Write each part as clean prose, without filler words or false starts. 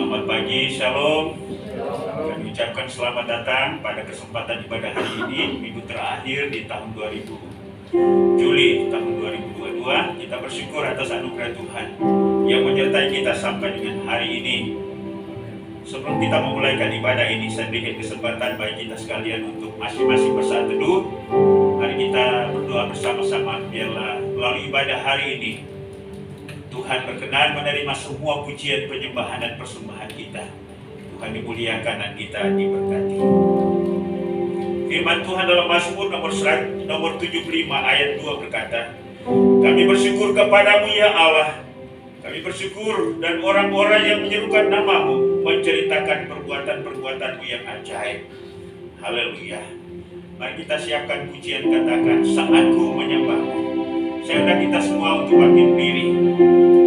Selamat pagi, Shalom. Kami ucapkan selamat datang pada kesempatan ibadah hari ini, minggu terakhir di tahun 2000 Juli tahun 2022. Kita bersyukur atas anugerah Tuhan yang menyertai kita sampai dengan hari ini. Sebelum kita memulaikan ibadah ini, saya berikan kesempatan bagi kita sekalian untuk masing-masing bersaat teduh. Mari kita berdoa bersama-sama, biarlah melalui ibadah hari ini Tuhan berkenan menerima semua pujian, penyembahan, dan persembahan kita. Tuhan dimuliakan dan kita diberkati. Firman Tuhan dalam Mazmur nomor 75 ayat 2 berkata, "Kami bersyukur kepadamu ya Allah. Kami bersyukur dan orang-orang yang menyerukan namamu menceritakan perbuatan-perbuatanmu yang ajaib." Haleluya. Mari kita siapkan pujian, katakan, "Saatku menyembahmu." Saya undang kita semua untuk bangkit berdiri.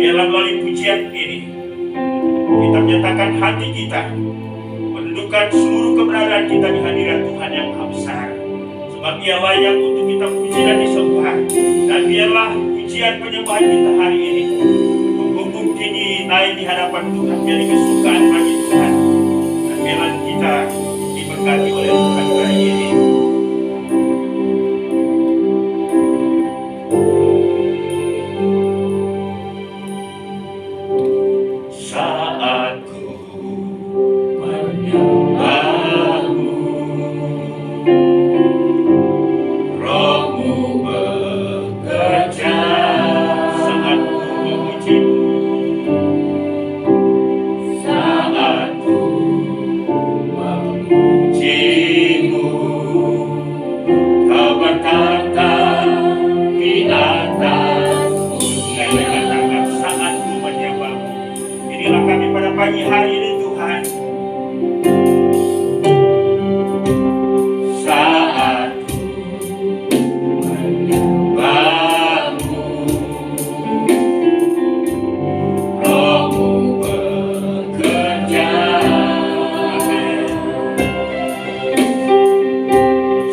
Biarlah melalui pujian ini kita menyatakan hati kita, menundukkan seluruh keberadaan kita di hadirat Tuhan yang Maha Besar. Sebab Ia layak untuk kita puji dan disembah. Dan biarlah pujian penyembahan kita hari ini membumbung tinggi naik di hadapan Tuhan, menjadi kesukaan bagi Tuhan. Dan biarlah kita diberkati oleh Tuhan hari ini. Pagi hari ini Tuhan, saatku menyembahmu, Rohmu bekerja,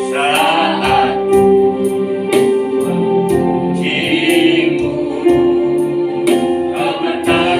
saatku memujimu, kau bertata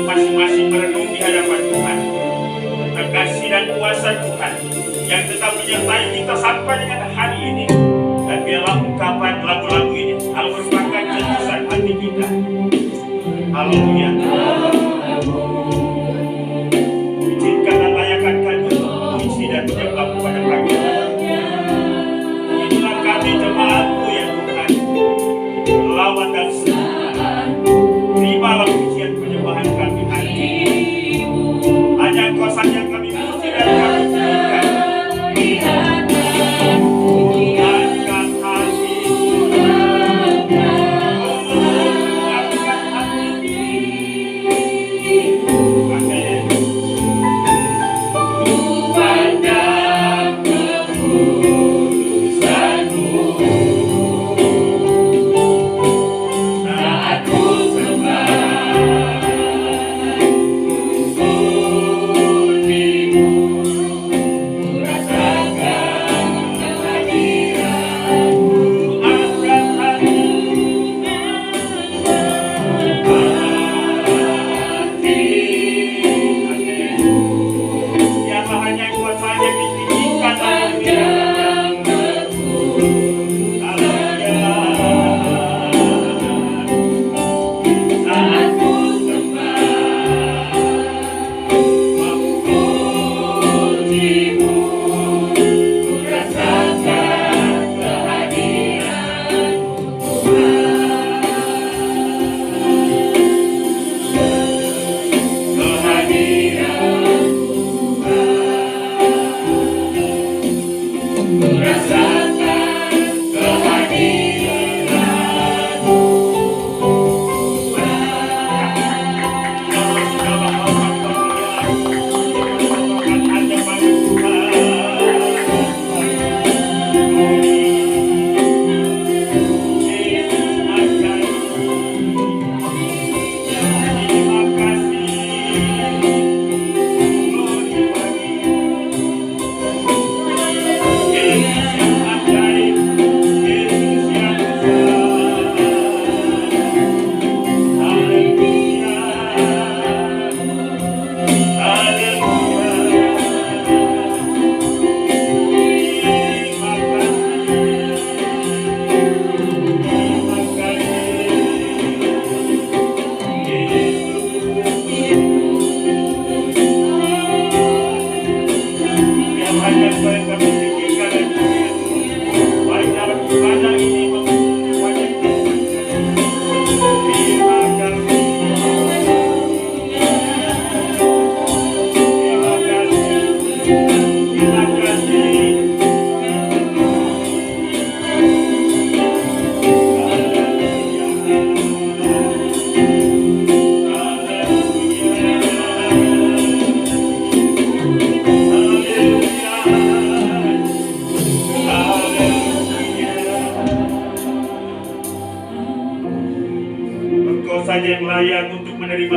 masing-masing merenung di hadapan Tuhan tentang kasih dan kuasa Tuhan yang tetap menyertai kita sampai dengan hari ini. Dan biarlah ungkapan lagu-lagu ini merupakan tebusan hati kita. Haleluya. Izinkan dan layakkan kami puji dan menyembah kepada pagi hari. Inilah kami jemaat-Mu ya Tuhan, lawan dan semua. Terimalah pujian penyembahan kami hari ini. Hanya Engkau saja kami puji dan kami tinggikan. Angkat hati, angkat hati.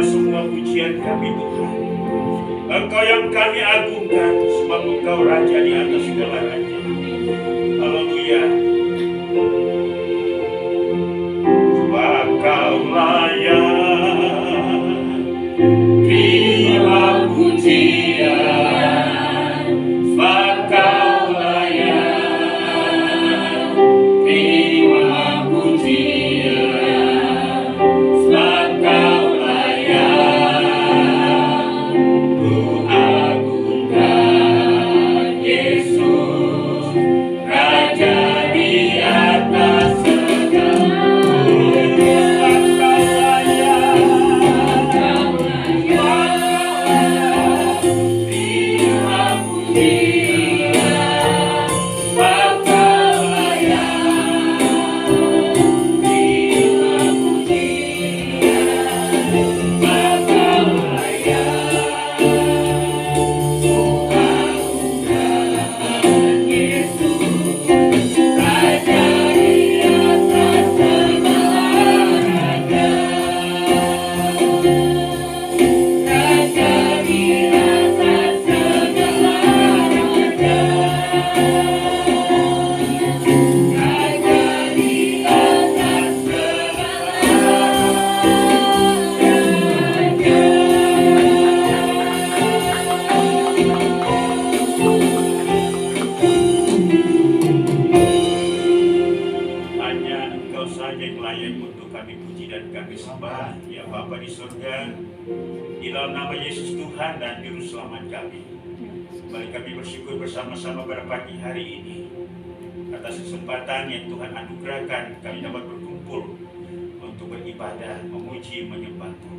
semua pujian kami Tuhan. Engkau yang kami agungkan, sebab Engkau Raja di atas segala raja. Haleluya. Sebab Kau layak, terima pujian. Sebab Kau layak, terima pujian. Sebab Kau layak, ku agungkan Yesus, Raja di atas segala. Bapa di surga, di dalam nama Yesus Tuhan dan Juru Selamat kami, kembali kami bersyukur bersama-sama pada pagi hari ini atas kesempatan yang Tuhan anugerahkan kami dapat berkumpul untuk beribadah, memuji, menyembah-Mu.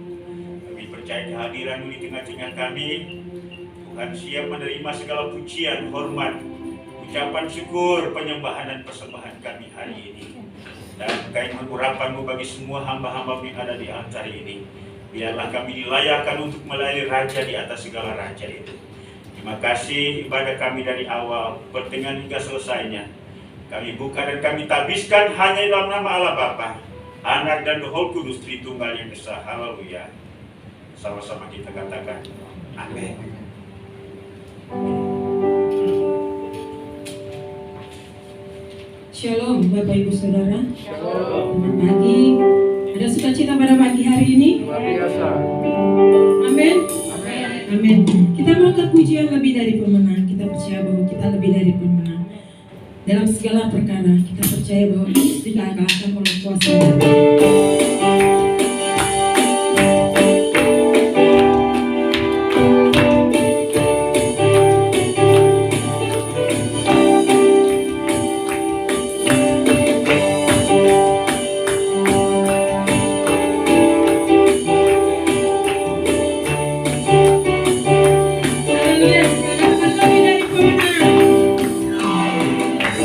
Kami percaya kehadiran-Mu di tengah-tengah kami. Tuhan siap menerima segala pujian, hormat, ucapan syukur, penyembahan dan persembahan kami hari ini. Dan kaiman urapan-Mu bagi semua hamba-hamba yang ada di altar ini. Biarlah kami dilayakkan untuk melayani Raja di atas segala raja itu. Terima kasih ibadah kami dari awal, pertengahan hingga selesainya. Kami buka dan kami tabiskan hanya dalam nama Allah Bapa, Anak dan Roh Kudus, Tritunggal yang Esa. Haleluya. Sama-sama kita katakan, amin. Shalom Bapak Ibu Saudara. Selamat pagi. Ada sukacita pada pagi hari ini? Luar biasa. Amin. Amin. Kita mau ke pujian lebih dari pemenang. Kita percaya bahwa kita lebih dari pemenang. Dalam segala perkara kita percaya bahwa ini dikalahkan oleh kuasa Allah.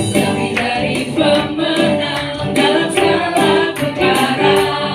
Lebih dari pemenang dalam segala perkara.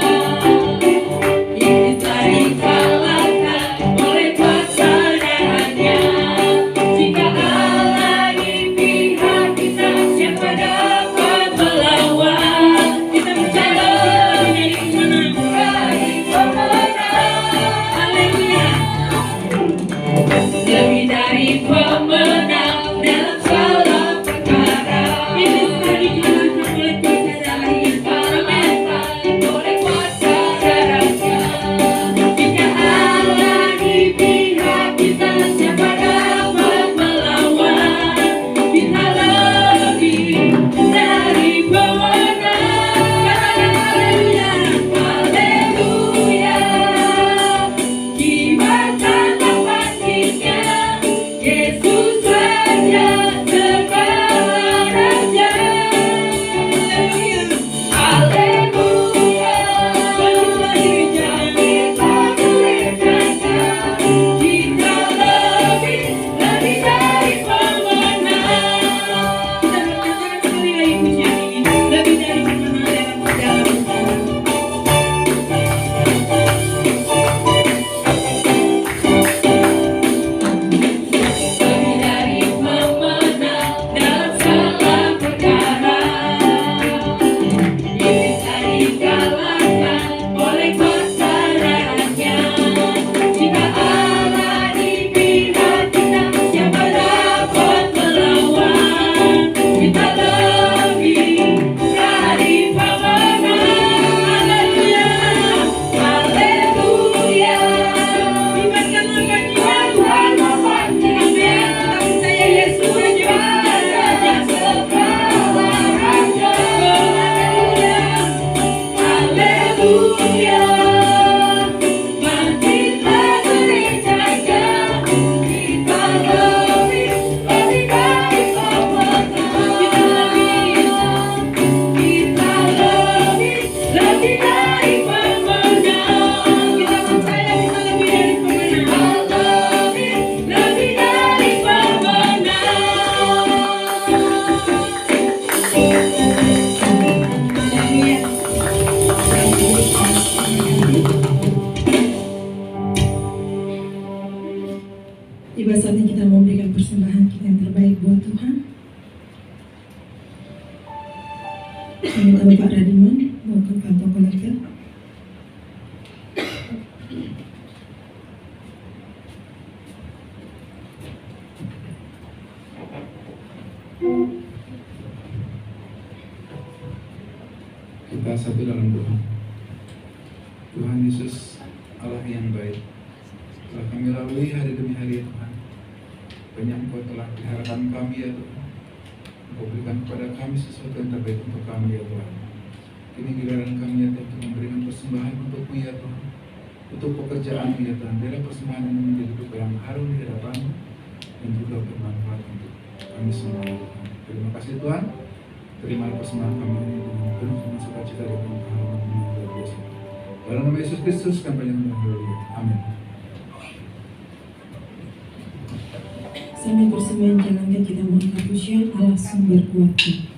Tiba saatnya kita memberikan persembahan kita yang terbaik buat Tuhan. Saya minta Bapak Radiman bawa ke kantor kolektor. Kita satu dalam doa. Tuhan Yesus, Allah yang baik, telah kami lalui hari demi hari ya Tuhan. Banyak Engkau telah peliharakan kami ya Tuhan. Engkau berikan kepada kami sesuatu yang terbaik untuk kami ya Tuhan. Kini giliran kami ya Tuhan untuk memberikan persembahan untuk-Mu ya Tuhan, untuk pekerjaan ya Tuhan. Biarlah persembahan ini menjadi hidup yang harum di hadapan-Mu dan juga bermanfaat untuk kami semua ya Tuhan. Terima kasih Tuhan. Terima persembahan kami ini dengan penuh sukacita dan penghargaan yang luar biasa. Dalam nama Yesus Kristus kami berdoa. Amin. Sambil bersemayam jalankan kita mengangkat pujian Allah sumber kuatku.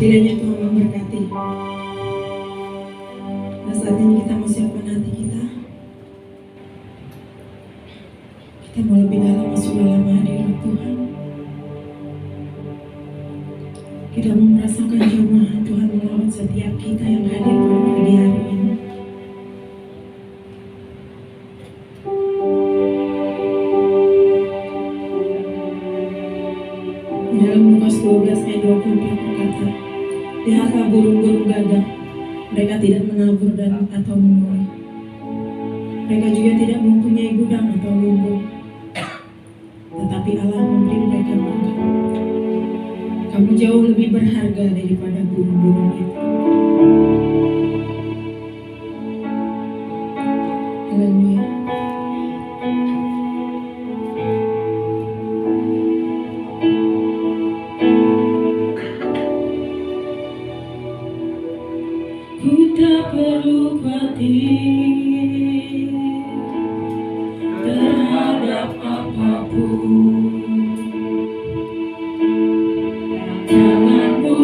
Kiranya Tuhan memberkati. Nah, saat ini kita mau siapkan hati kita. Kita mau lebih dalam masuk dalam hadirat Tuhan. Kita mau merasakan jamaah Tuhan melawat setiap kita yang hadir di hari ini. Di dalam Lukas 12 ayat 24 berkata, lihatlah burung-burung gagak, mereka tidak menabur dan atau menuai. Mereka juga tidak mempunyai gudang atau lumbung, tetapi Allah memberi mereka makan. Kamu jauh lebih berharga daripada burung-burung itu. Haleluya. Ku tak perlu khawatir terhadap apapun. Tanganmu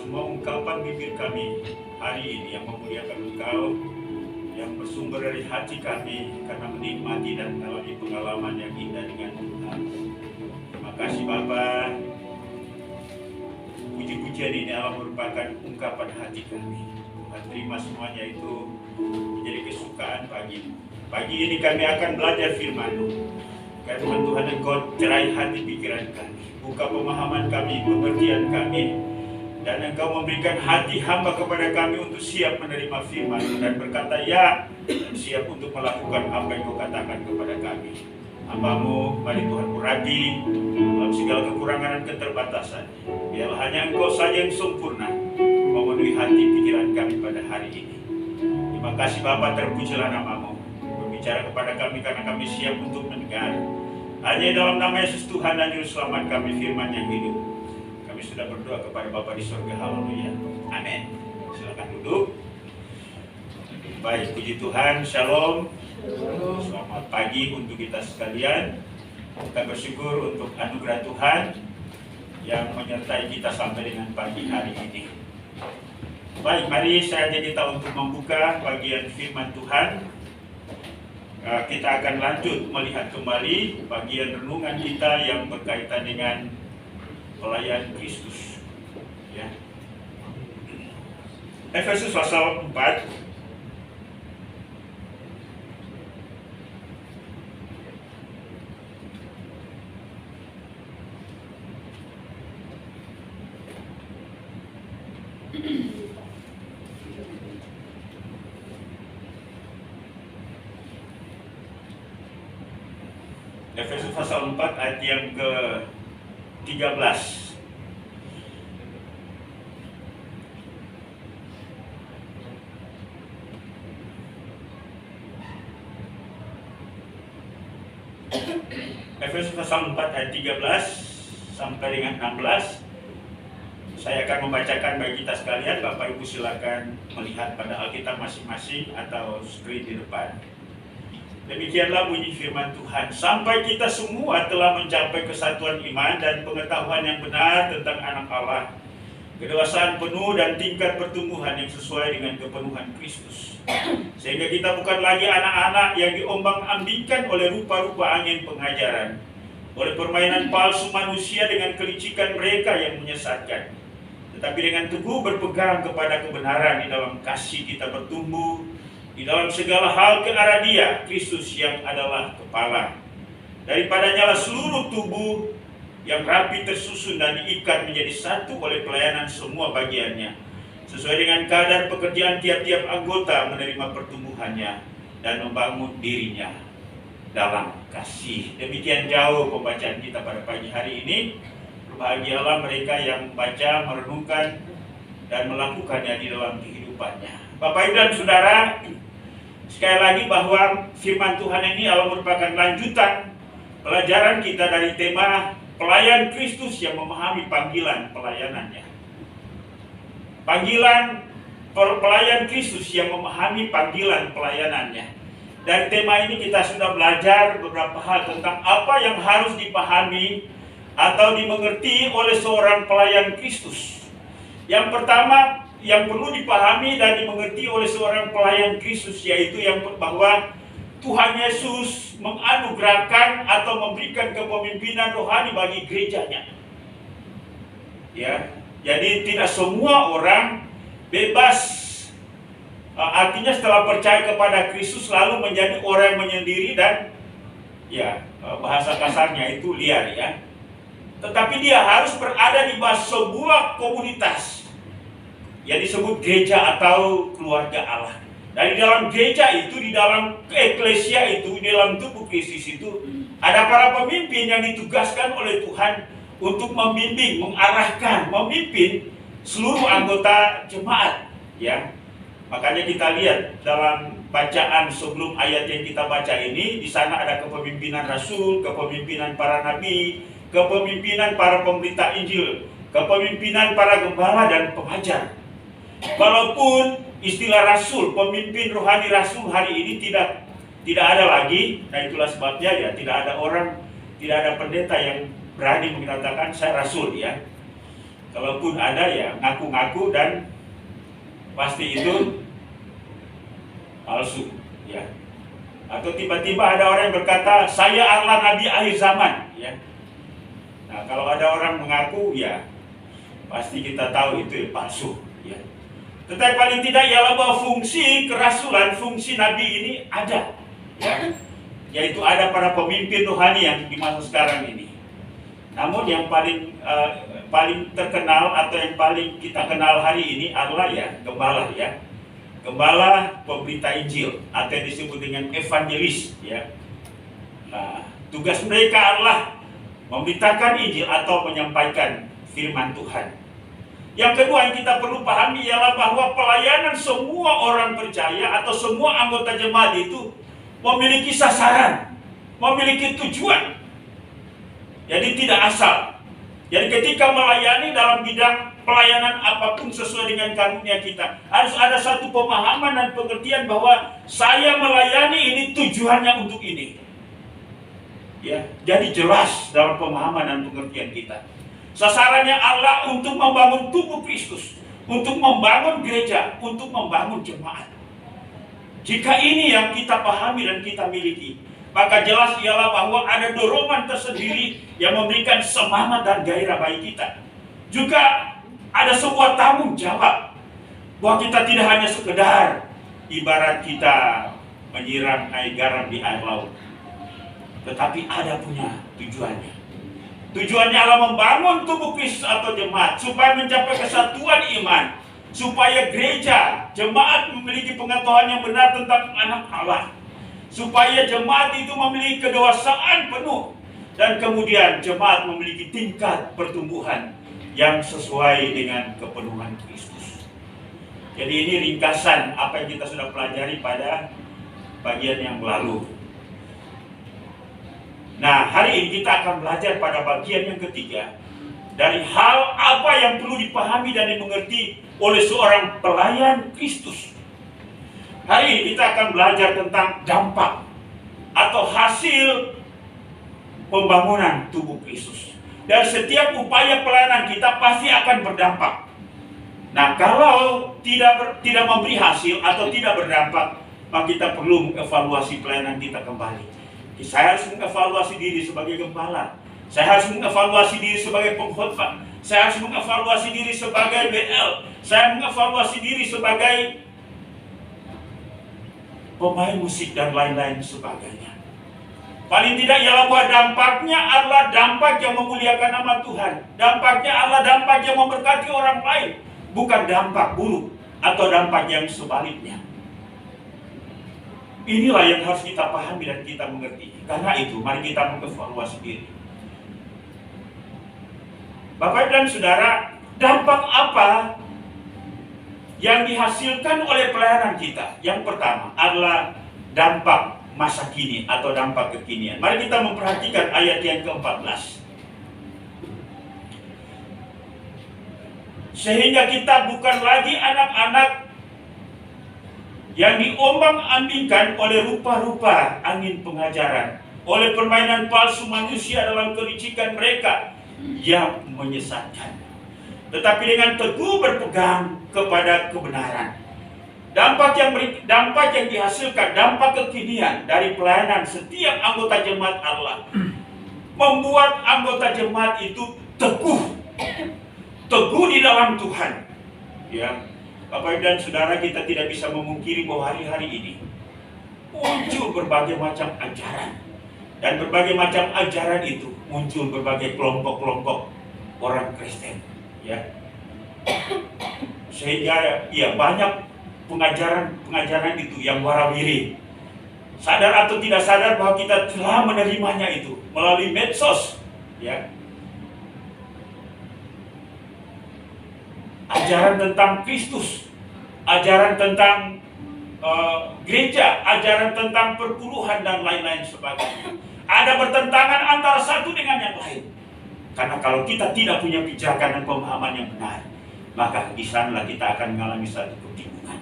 semua ungkapan bibir kami hari ini yang memuliakan Engkau, yang bersumber dari hati kami karena menikmati dan mengalami pengalaman yang indah dengan Tuhan. Terima kasih Bapa. Puji-pujian ini adalah merupakan ungkapan hati kami. Tuhan terima semuanya itu menjadi kesukaan pagi. Pagi ini kami akan belajar firman-Mu. Karena Tuhan Engkau cerai hati pikiran kami, buka pemahaman kami, pengertian kami, dan Engkau memberikan hati hamba kepada kami untuk siap menerima firman dan berkata ya, dan siap untuk melakukan apa yang Kau katakan kepada kami. Hamba-Mu, mari Tuhan urati dalam segala kekurangan dan keterbatasan. Biarlah hanya Engkau saja yang sempurna memenuhi hati pikiran kami pada hari ini. Terima kasih Bapa, terpujilah nama-Mu. Berbicara kepada kami karena kami siap untuk mendengar. Hanya dalam nama Yesus Tuhan dan Juru Selamat kami firman yang hidup. Kami sudah berdoa kepada Bapa di surga. Haleluya. Amin. Silakan duduk. Baik, puji Tuhan. Shalom. Selamat pagi untuk kita sekalian. Kita bersyukur untuk anugerah Tuhan yang menyertai kita sampai dengan pagi hari ini. Baik, mari saya ajak kita untuk membuka bagian firman Tuhan. Kita akan lanjut melihat kembali bagian renungan kita yang berkaitan dengan pelayan Kristus. Ya. Efesus pasal 4. Efesus pasal 4 ayat yang ke-13. Efesus pasal 4 ayat 13 sampai dengan 16. Saya akan membacakan bagi kita sekalian. Bapak Ibu silakan melihat pada Alkitab masing-masing atau screen di depan. Demikianlah bunyi firman Tuhan. Sampai kita semua telah mencapai kesatuan iman dan pengetahuan yang benar tentang anak Allah, kedewasaan penuh dan tingkat pertumbuhan yang sesuai dengan kepenuhan Kristus. Sehingga kita bukan lagi anak-anak yang diombang-ambingkan oleh rupa-rupa angin pengajaran, oleh permainan palsu manusia dengan kelicikan mereka yang menyesatkan. Tetapi dengan teguh berpegang kepada kebenaran di dalam kasih kita bertumbuh di dalam segala hal ke arah Dia, Kristus yang adalah kepala. Daripadanya lah seluruh tubuh yang rapi tersusun dan diikat menjadi satu oleh pelayanan semua bagiannya, sesuai dengan kadar pekerjaan tiap-tiap anggota menerima pertumbuhannya dan membangun dirinya dalam kasih. Demikian jauh pembacaan kita pada pagi hari ini. Berbahagialah mereka yang membaca, merenungkan, dan melakukannya di dalam kehidupannya. Bapak Ibu dan Saudara, sekali lagi bahwa firman Tuhan ini adalah merupakan lanjutan pelajaran kita dari tema pelayan Kristus yang memahami panggilan pelayanannya. Pelayan Kristus yang memahami panggilan pelayanannya. Dari tema ini kita sudah belajar beberapa hal tentang apa yang harus dipahami atau dimengerti oleh seorang pelayan Kristus. Yang pertama yang perlu dipahami dan dimengerti oleh seorang pelayan Kristus yaitu yang bahwa Tuhan Yesus menganugerahkan atau memberikan kepemimpinan rohani bagi gerejanya. Ya, jadi tidak semua orang bebas. Artinya setelah percaya kepada Kristus lalu menjadi orang yang menyendiri dan ya bahasa kasarnya itu liar ya. Tetapi dia harus berada di bawah sebuah komunitas yang disebut gereja atau keluarga Allah. Dan di dalam gereja itu, di dalam eklesia itu, di dalam tubuh Kristus itu ada para pemimpin yang ditugaskan oleh Tuhan untuk membimbing, mengarahkan, memimpin seluruh anggota jemaat. Ya, makanya kita lihat dalam bacaan sebelum ayat yang kita baca ini, di sana ada kepemimpinan rasul, kepemimpinan para nabi, kepemimpinan para pemberita Injil, kepemimpinan para gembala dan pengajar. Walaupun istilah rasul, pemimpin rohani rasul hari ini tidak ada lagi, nah itulah sebabnya ya tidak ada pendeta yang berani mengatakan saya rasul ya. Kalaupun ada ya ngaku-ngaku dan pasti itu palsu, ya. Atau tiba-tiba ada orang yang berkata, saya Allah Nabi akhir zaman, ya. Nah, kalau ada orang mengaku, ya pasti kita tahu itu ya palsu, ya. Tetapi paling tidak ialah bahwa fungsi kerasulan, fungsi Nabi ini ada, ya. Yaitu ada para pemimpin rohani yang di masa sekarang ini. Namun yang paling terkenal atau yang paling kita kenal hari ini adalah ya gembala, ya. Gembala pemberita Injil atau yang disebut dengan evangelis, ya. Nah, tugas mereka adalah memberitakan Injil atau menyampaikan firman Tuhan. Yang kedua yang kita perlu pahami ialah bahwa pelayanan semua orang percaya atau semua anggota jemaat itu memiliki sasaran, memiliki tujuan. Jadi tidak asal. Jadi ketika melayani dalam bidang pelayanan apapun sesuai dengan karunia kita, harus ada satu pemahaman dan pengertian bahwa saya melayani ini tujuannya untuk ini. Ya, jadi jelas dalam pemahaman dan pengertian kita. Sasarannya Allah untuk membangun tubuh Kristus, untuk membangun gereja, untuk membangun jemaat. Jika ini yang kita pahami dan kita miliki, maka jelas ialah bahwa ada dorongan tersendiri yang memberikan semangat dan gairah bagi kita. Juga ada sebuah tanggung jawab bahwa kita tidak hanya sekedar ibarat kita menyiram air garam di air laut, tetapi ada punya tujuannya. Tujuannya adalah membangun tubuh Kristus atau jemaat supaya mencapai kesatuan iman, supaya gereja, jemaat memiliki pengetahuan yang benar tentang anak Allah, supaya jemaat itu memiliki kedewasaan penuh, dan kemudian jemaat memiliki tingkat pertumbuhan yang sesuai dengan kepenuhan Kristus. Jadi ini ringkasan apa yang kita sudah pelajari pada bagian yang lalu. Nah, hari ini kita akan belajar pada bagian yang ketiga dari hal apa yang perlu dipahami dan dimengerti oleh seorang pelayan Kristus. Hari ini kita akan belajar tentang dampak atau hasil pembangunan tubuh Kristus. Dan setiap upaya pelayanan kita pasti akan berdampak. Nah, kalau tidak memberi hasil atau tidak berdampak, maka kita perlu mengevaluasi pelayanan kita kembali. Saya harus mengevaluasi diri sebagai gembala. Saya harus mengevaluasi diri sebagai pengkhotbah. Saya harus mengevaluasi diri sebagai BL. Saya mengevaluasi diri sebagai pemain musik dan lain-lain sebagainya. Paling tidak ialah bahwa dampaknya adalah dampak yang memuliakan nama Tuhan. Dampaknya adalah dampak yang memberkati orang lain, bukan dampak buruk atau dampak yang sebaliknya. Inilah yang harus kita pahami dan kita mengerti. Karena itu, mari kita mengevaluasi diri. Bapak dan Saudara, dampak apa yang dihasilkan oleh pelayanan kita? Yang pertama adalah dampak masa kini atau dampak kekinian. Mari kita memperhatikan ayat yang ke-14. Sehingga kita bukan lagi anak-anak yang diombang-ambingkan oleh rupa-rupa angin pengajaran, oleh permainan palsu manusia dalam kelicikan mereka yang menyesatkan, tetapi dengan teguh berpegang kepada kebenaran. Dampak yang dihasilkan, dampak kekinian dari pelayanan setiap anggota jemaat Allah, membuat anggota jemaat itu teguh di dalam Tuhan. Ya, Bapak dan Saudara, kita tidak bisa memungkiri bahwa hari-hari ini muncul berbagai macam ajaran, dan berbagai macam ajaran itu muncul berbagai kelompok-kelompok orang Kristen. Ya, sehingga ya banyak pengajaran itu yang warawiri. Sadar atau tidak sadar bahwa kita telah menerimanya itu melalui medsos, ya. Ajaran tentang Kristus, ajaran tentang gereja, ajaran tentang perpuluhan dan lain-lain sebagainya. Ada bertentangan antara satu dengan yang lain. Karena kalau kita tidak punya pijakan dan pemahaman yang benar, maka di sanalah kita akan mengalami satu kebingungan.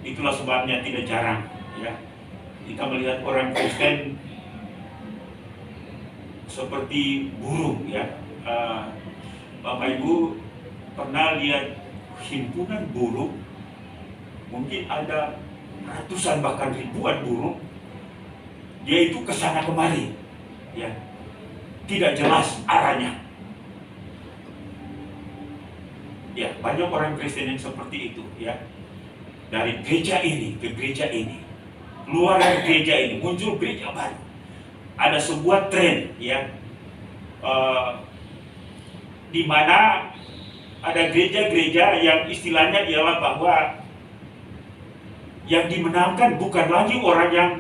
Itulah sebabnya tidak jarang, ya, kita melihat orang Kristen seperti burung, ya, Bapak Ibu pernah lihat himpunan burung? Mungkin ada ratusan bahkan ribuan burung. Dia itu kesana kemari, ya, tidak jelas arahnya. Ya, banyak orang Kristen yang seperti itu, ya. Dari gereja ini ke gereja ini, keluar dari gereja ini muncul gereja baru. Ada sebuah tren, ya, di mana ada gereja-gereja yang istilahnya ialah bahwa yang dimenangkan bukan lagi orang yang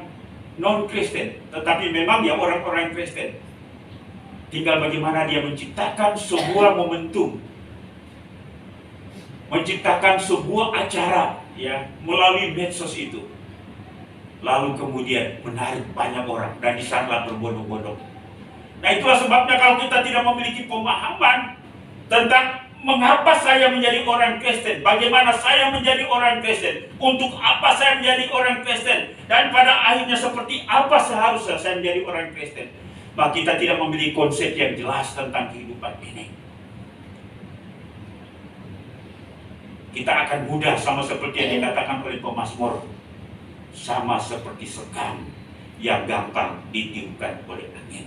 non-Kristen, tetapi memang ya orang-orang Kristen. Tinggal bagaimana dia menciptakan sebuah momentum, menciptakan sebuah acara, ya, melalui medsos itu, lalu kemudian menarik banyak orang dan disanalah berbondong-bondong. Nah, itulah sebabnya kalau kita tidak memiliki pemahaman tentang mengapa saya menjadi orang Kristen, bagaimana saya menjadi orang Kristen, untuk apa saya menjadi orang Kristen, dan pada akhirnya seperti apa seharusnya saya menjadi orang Kristen, maka kita tidak memiliki konsep yang jelas tentang kehidupan ini. Kita akan mudah sama seperti yang dikatakan oleh pemazmur, sama seperti sekam yang gampang ditiupkan oleh angin.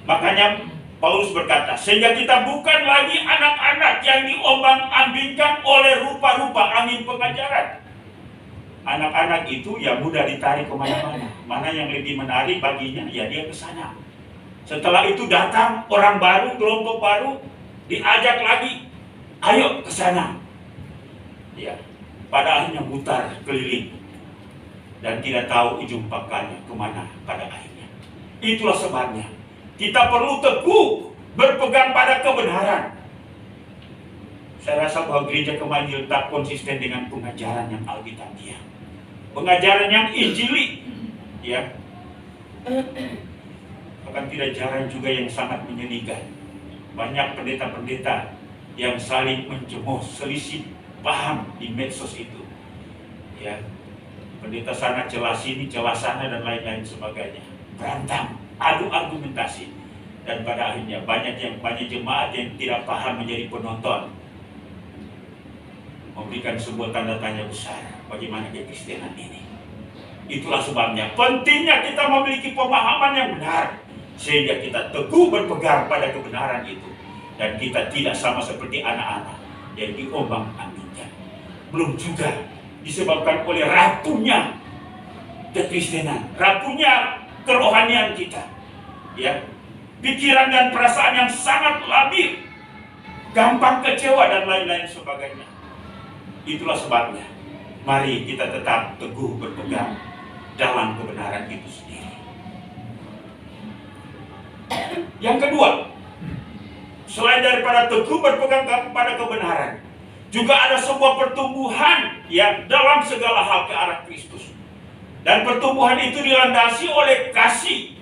Makanya Paulus berkata, sehingga kita bukan lagi anak-anak yang diombang-ambingkan oleh rupa-rupa angin pengajaran. Anak-anak itu ya mudah ditarik kemana-mana. Mana yang lebih menarik baginya, ya dia ke sana. Setelah itu datang orang baru, kelompok baru, diajak lagi, ayo ke sana. Ya, pada akhirnya mutar keliling dan tidak tahu ujung pangkalnya kemana pada akhirnya. Itulah sebabnya kita perlu teguh berpegang pada kebenaran. Saya rasa bahwa gereja Kemajuan tak konsisten dengan pengajaran yang alkitabiah, pengajaran yang injili, ya. Bahkan tidak jarang juga yang sangat menyedihkan. Banyak pendeta-pendeta yang saling mencemooh, selisih paham di medsos itu, ya. Pendeta sana celah sini, celah sana, dan lain-lain sebagainya. Berantem, adu argumentasi, dan pada akhirnya banyak jemaat yang tidak paham menjadi penonton, memberikan sebuah tanda tanya besar bagaimana kekristenan ini. Itulah sebabnya pentingnya kita memiliki pemahaman yang benar, sehingga kita teguh berpegang pada kebenaran itu, dan kita tidak sama seperti anak-anak yang diombang-ambingkan. Belum juga disebabkan oleh rapuhnya kekristenan, rapuhnya kerohanian kita, ya, pikiran dan perasaan yang sangat labil, gampang kecewa dan lain-lain sebagainya. Itulah sebabnya mari kita tetap teguh berpegang dalam kebenaran itu sendiri. Yang kedua, selain daripada teguh berpegang pada kebenaran, juga ada sebuah pertumbuhan yang dalam segala hal ke arah Kristus. Dan pertumbuhan itu dilandasi oleh kasih.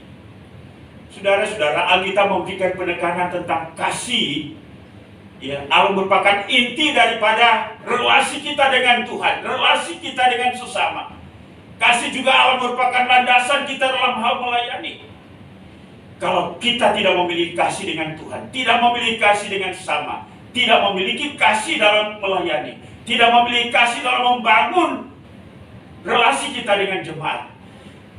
Saudara-saudara, Alkitab memberikan penekanan tentang kasih. Ya, Allah merupakan inti daripada relasi kita dengan Tuhan, relasi kita dengan sesama. Kasih juga Allah merupakan landasan kita dalam hal melayani. Kalau kita tidak memiliki kasih dengan Tuhan, tidak memiliki kasih dengan sesama, tidak memiliki kasih dalam melayani, tidak memiliki kasih dalam membangun relasi kita dengan jemaat,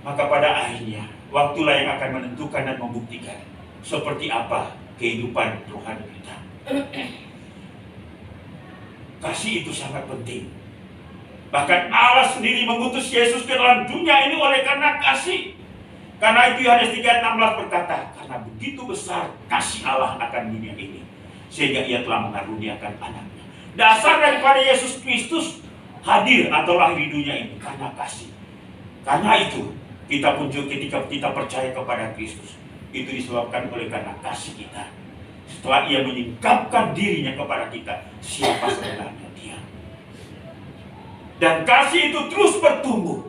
maka pada akhirnya waktulah yang akan menentukan dan membuktikan seperti apa kehidupan rohani kita. Kasih itu sangat penting. Bahkan Allah sendiri mengutus Yesus ke dalam dunia ini oleh karena kasih. Karena itu Yohanes 3:16 berkata, karena begitu besar kasih Allah akan dunia ini, sehingga ia telah mengaruniakan anaknya. Dasar daripada Yesus Kristus hadir atau lahir di dunia ini karena kasih. Karena itu kita pun juga ketika kita percaya kepada Kristus, itu disebabkan oleh karena kasih kita. Setelah ia menyingkapkan dirinya kepada kita, siapa sebenarnya dia. Dan kasih itu terus bertumbuh,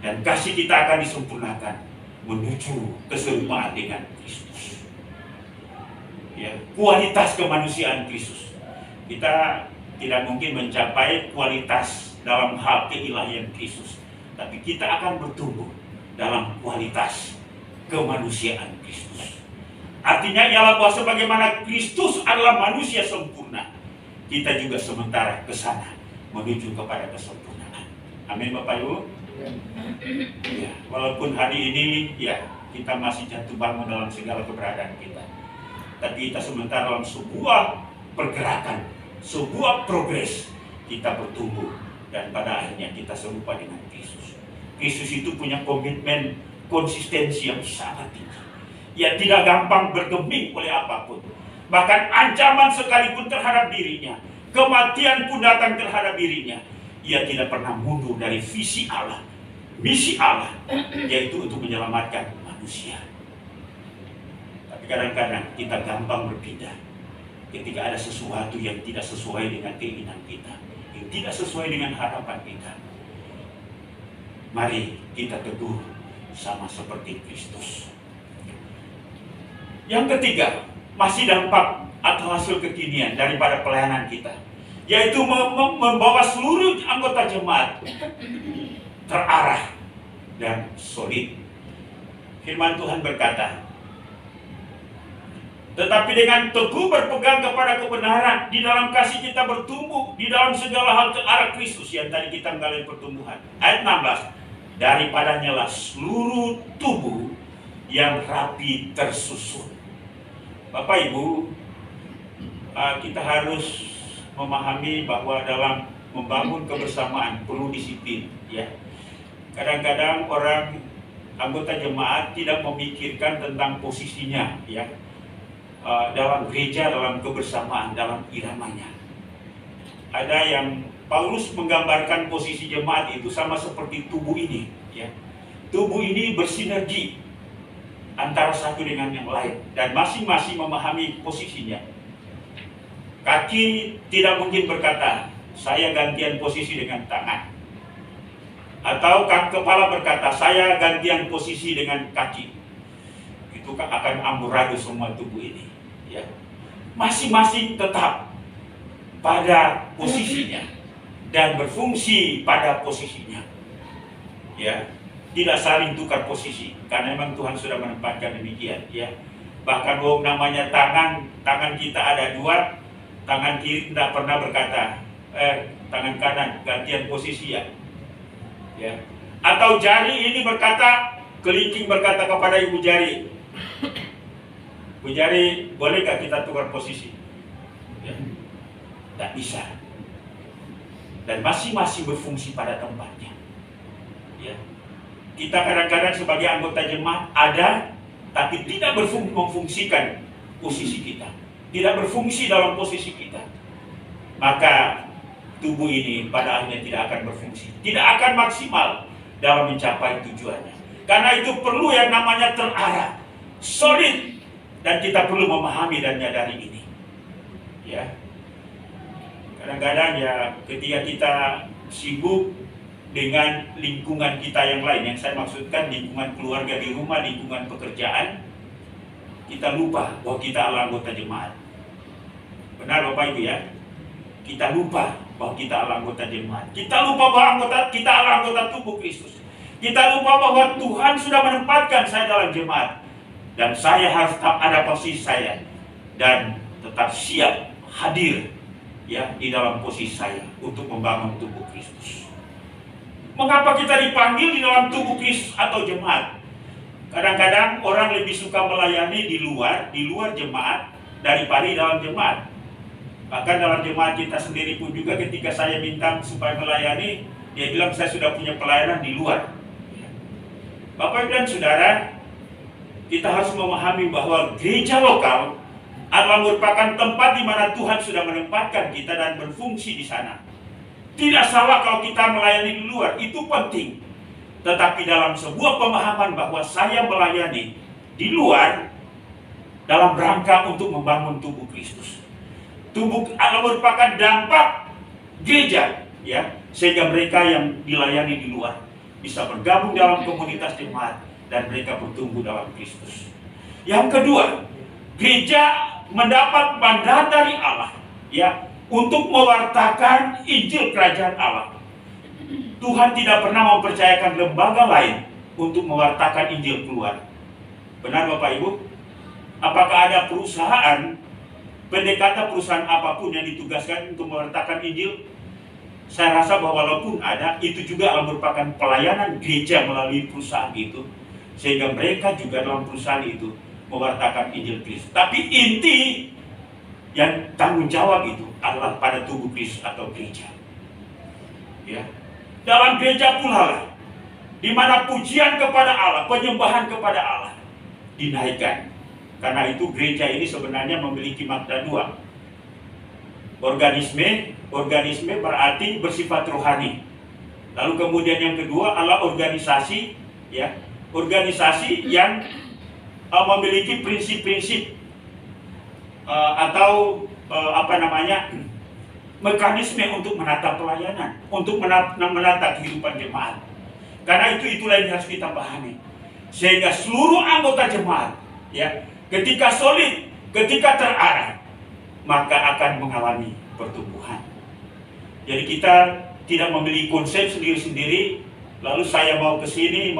dan kasih kita akan disempurnakan menuju keserupaan dengan Kristus. Ya, kualitas kemanusiaan Kristus. Kita tidak mungkin mencapai kualitas dalam hal keilahian Kristus, tapi kita akan bertumbuh dalam kualitas kemanusiaan Kristus. Artinya ialah bahwa sebagaimana Kristus adalah manusia sempurna, kita juga sementara ke sana menuju kepada kesempurnaan. Amin Bapak Ibu. Ya, walaupun hari ini ya kita masih jatuh bangun dalam segala keberadaan kita, tapi kita sementara dalam sebuah pergerakan, sebuah progres, kita bertumbuh dan pada akhirnya kita serupa dengan Kristus. Kristus itu punya komitmen konsistensi yang sangat tinggi. Ia tidak gampang bergeming oleh apapun. Bahkan ancaman sekalipun terhadap dirinya, kematian pun datang terhadap dirinya, ia tidak pernah mundur dari visi Allah, misi Allah, yaitu untuk menyelamatkan manusia. Tapi kadang-kadang kita gampang berpindah ketika ada sesuatu yang tidak sesuai dengan keinginan kita, yang tidak sesuai dengan harapan kita. Mari kita teguh sama seperti Kristus. Yang ketiga, masih dampak atau hasil kekinian daripada pelayanan kita, yaitu membawa seluruh anggota jemaat terarah dan solid. Firman Tuhan berkata, tetapi dengan teguh berpegang kepada kebenaran, di dalam kasih kita bertumbuh di dalam segala hal ke arah Kristus, yang tadi kita mengalami pertumbuhan. Ayat 16, daripadanya lah seluruh tubuh yang rapi tersusun. Bapak Ibu, kita harus memahami bahwa dalam membangun kebersamaan perlu disiplin, ya. Kadang-kadang orang anggota jemaat tidak memikirkan tentang posisinya, ya, dalam gereja, dalam kebersamaan, dalam iramanya. Ada yang Paulus menggambarkan posisi jemaat itu sama seperti tubuh ini, ya. Tubuh ini bersinergi antara satu dengan yang lain dan masing-masing memahami posisinya. Kaki tidak mungkin berkata, saya gantian posisi dengan tangan. Atau kepala berkata, saya gantian posisi dengan kaki. Itu akan amburadul semua tubuh ini, ya. Masing-masing tetap pada posisinya dan berfungsi pada posisinya, ya. Tidak saling tukar posisi, karena memang Tuhan sudah menempatkan demikian, ya. Bahkan namanya tangan kita ada dua, tangan kiri tidak pernah berkata, tangan kanan gantian posisi, ya. Ya. Atau jari ini berkata, kelingking berkata kepada ibu jari, Bu jari, bolehkah kita tukar posisi? Ya. Tidak bisa. Dan masing-masing berfungsi pada tempatnya, ya. Kita kadang-kadang sebagai anggota jemaat ada, tapi tidak memfungsikan posisi kita, tidak berfungsi dalam posisi kita. Maka tubuh ini pada akhirnya tidak akan berfungsi, tidak akan maksimal dalam mencapai tujuannya. Karena itu perlu yang namanya terarah, solid, dan kita perlu memahami dan menyadari ini, ya. Kadang-kadang ya ketika kita sibuk dengan lingkungan kita yang lain, yang saya maksudkan lingkungan keluarga di rumah, lingkungan pekerjaan, kita lupa bahwa kita adalah anggota jemaat. Benar Bapak Ibu, ya? Kita lupa bahwa kita adalah anggota jemaat. Kita lupa bahwa kita adalah anggota tubuh Kristus. Kita lupa bahwa Tuhan sudah menempatkan saya dalam jemaat, dan saya harus tetap ada posisi saya dan tetap siap hadir, ya, di dalam posisi saya untuk membangun tubuh Kristus. Mengapa kita dipanggil di dalam tubuh Kristus atau jemaat? Kadang-kadang orang lebih suka melayani di luar jemaat daripada di dalam jemaat. Bahkan dalam jemaat kita sendiri pun juga ketika saya minta supaya melayani, dia bilang saya sudah punya pelayanan di luar. Bapak Ibu dan Saudara, kita harus memahami bahwa gereja lokal adalah merupakan tempat di mana Tuhan sudah menempatkan kita dan berfungsi di sana. Tidak salah kalau kita melayani di luar, itu penting. Tetapi dalam sebuah pemahaman bahwa saya melayani di luar dalam rangka untuk membangun tubuh Kristus. Tubuh adalah merupakan dampak gereja, ya, sehingga mereka yang dilayani di luar bisa bergabung dalam komunitas jemaat dan mereka bertumbuh dalam Kristus. Yang kedua, gereja mendapat mandat dari Allah, ya, untuk mewartakan Injil Kerajaan Allah. Tuhan tidak pernah mempercayakan lembaga lain untuk mewartakan Injil keluar. Benar Bapak Ibu? Apakah ada perusahaan, pendekatan perusahaan apapun yang ditugaskan untuk mewartakan Injil? Saya rasa bahwa walaupun ada, itu juga merupakan pelayanan gereja melalui perusahaan itu, sehingga mereka juga dalam perusahaan itu mewartakan Injil Kristus. Tapi inti yang tanggung jawab itu adalah pada tubuh Kristus atau gereja. Ya, dalam gereja pula lah, di mana pujian kepada Allah, penyembahan kepada Allah dinaikkan. Karena itu gereja ini sebenarnya memiliki makna dua. Organisme berarti bersifat rohani. Lalu kemudian yang kedua adalah organisasi, ya, organisasi yang memiliki prinsip-prinsip atau mekanisme untuk menata pelayanan, untuk menata kehidupan jemaat. Karena itulah yang harus kita pahami. Sehingga seluruh anggota jemaat, ya, ketika solid, ketika terarah, maka akan mengalami pertumbuhan. Jadi kita tidak memiliki konsep sendiri-sendiri, lalu saya mau ke sini,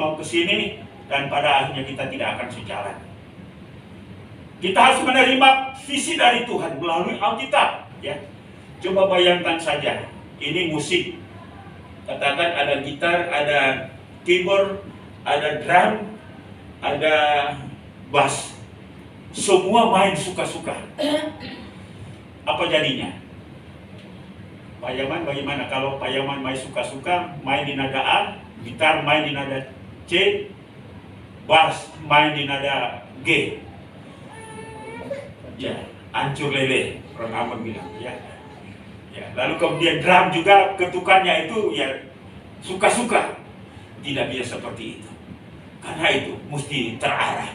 dan pada akhirnya kita tidak akan sejalan. Kita harus menerima visi dari Tuhan melalui Alkitab, ya. Coba bayangkan saja, ini musik. Katakan ada gitar, ada keyboard, ada drum, ada bass. Semua main suka-suka. Apa jadinya? Pak Yaman bagaimana kalau Pak Yaman main suka-suka, main di nada A, gitar main di nada C, bass main di nada G? Ya, hancur lele, orang Ambon bilang, ya. Ya, lalu kemudian drum juga ketukannya itu ya suka-suka. Tidak bisa seperti itu. Karena itu mesti terarah,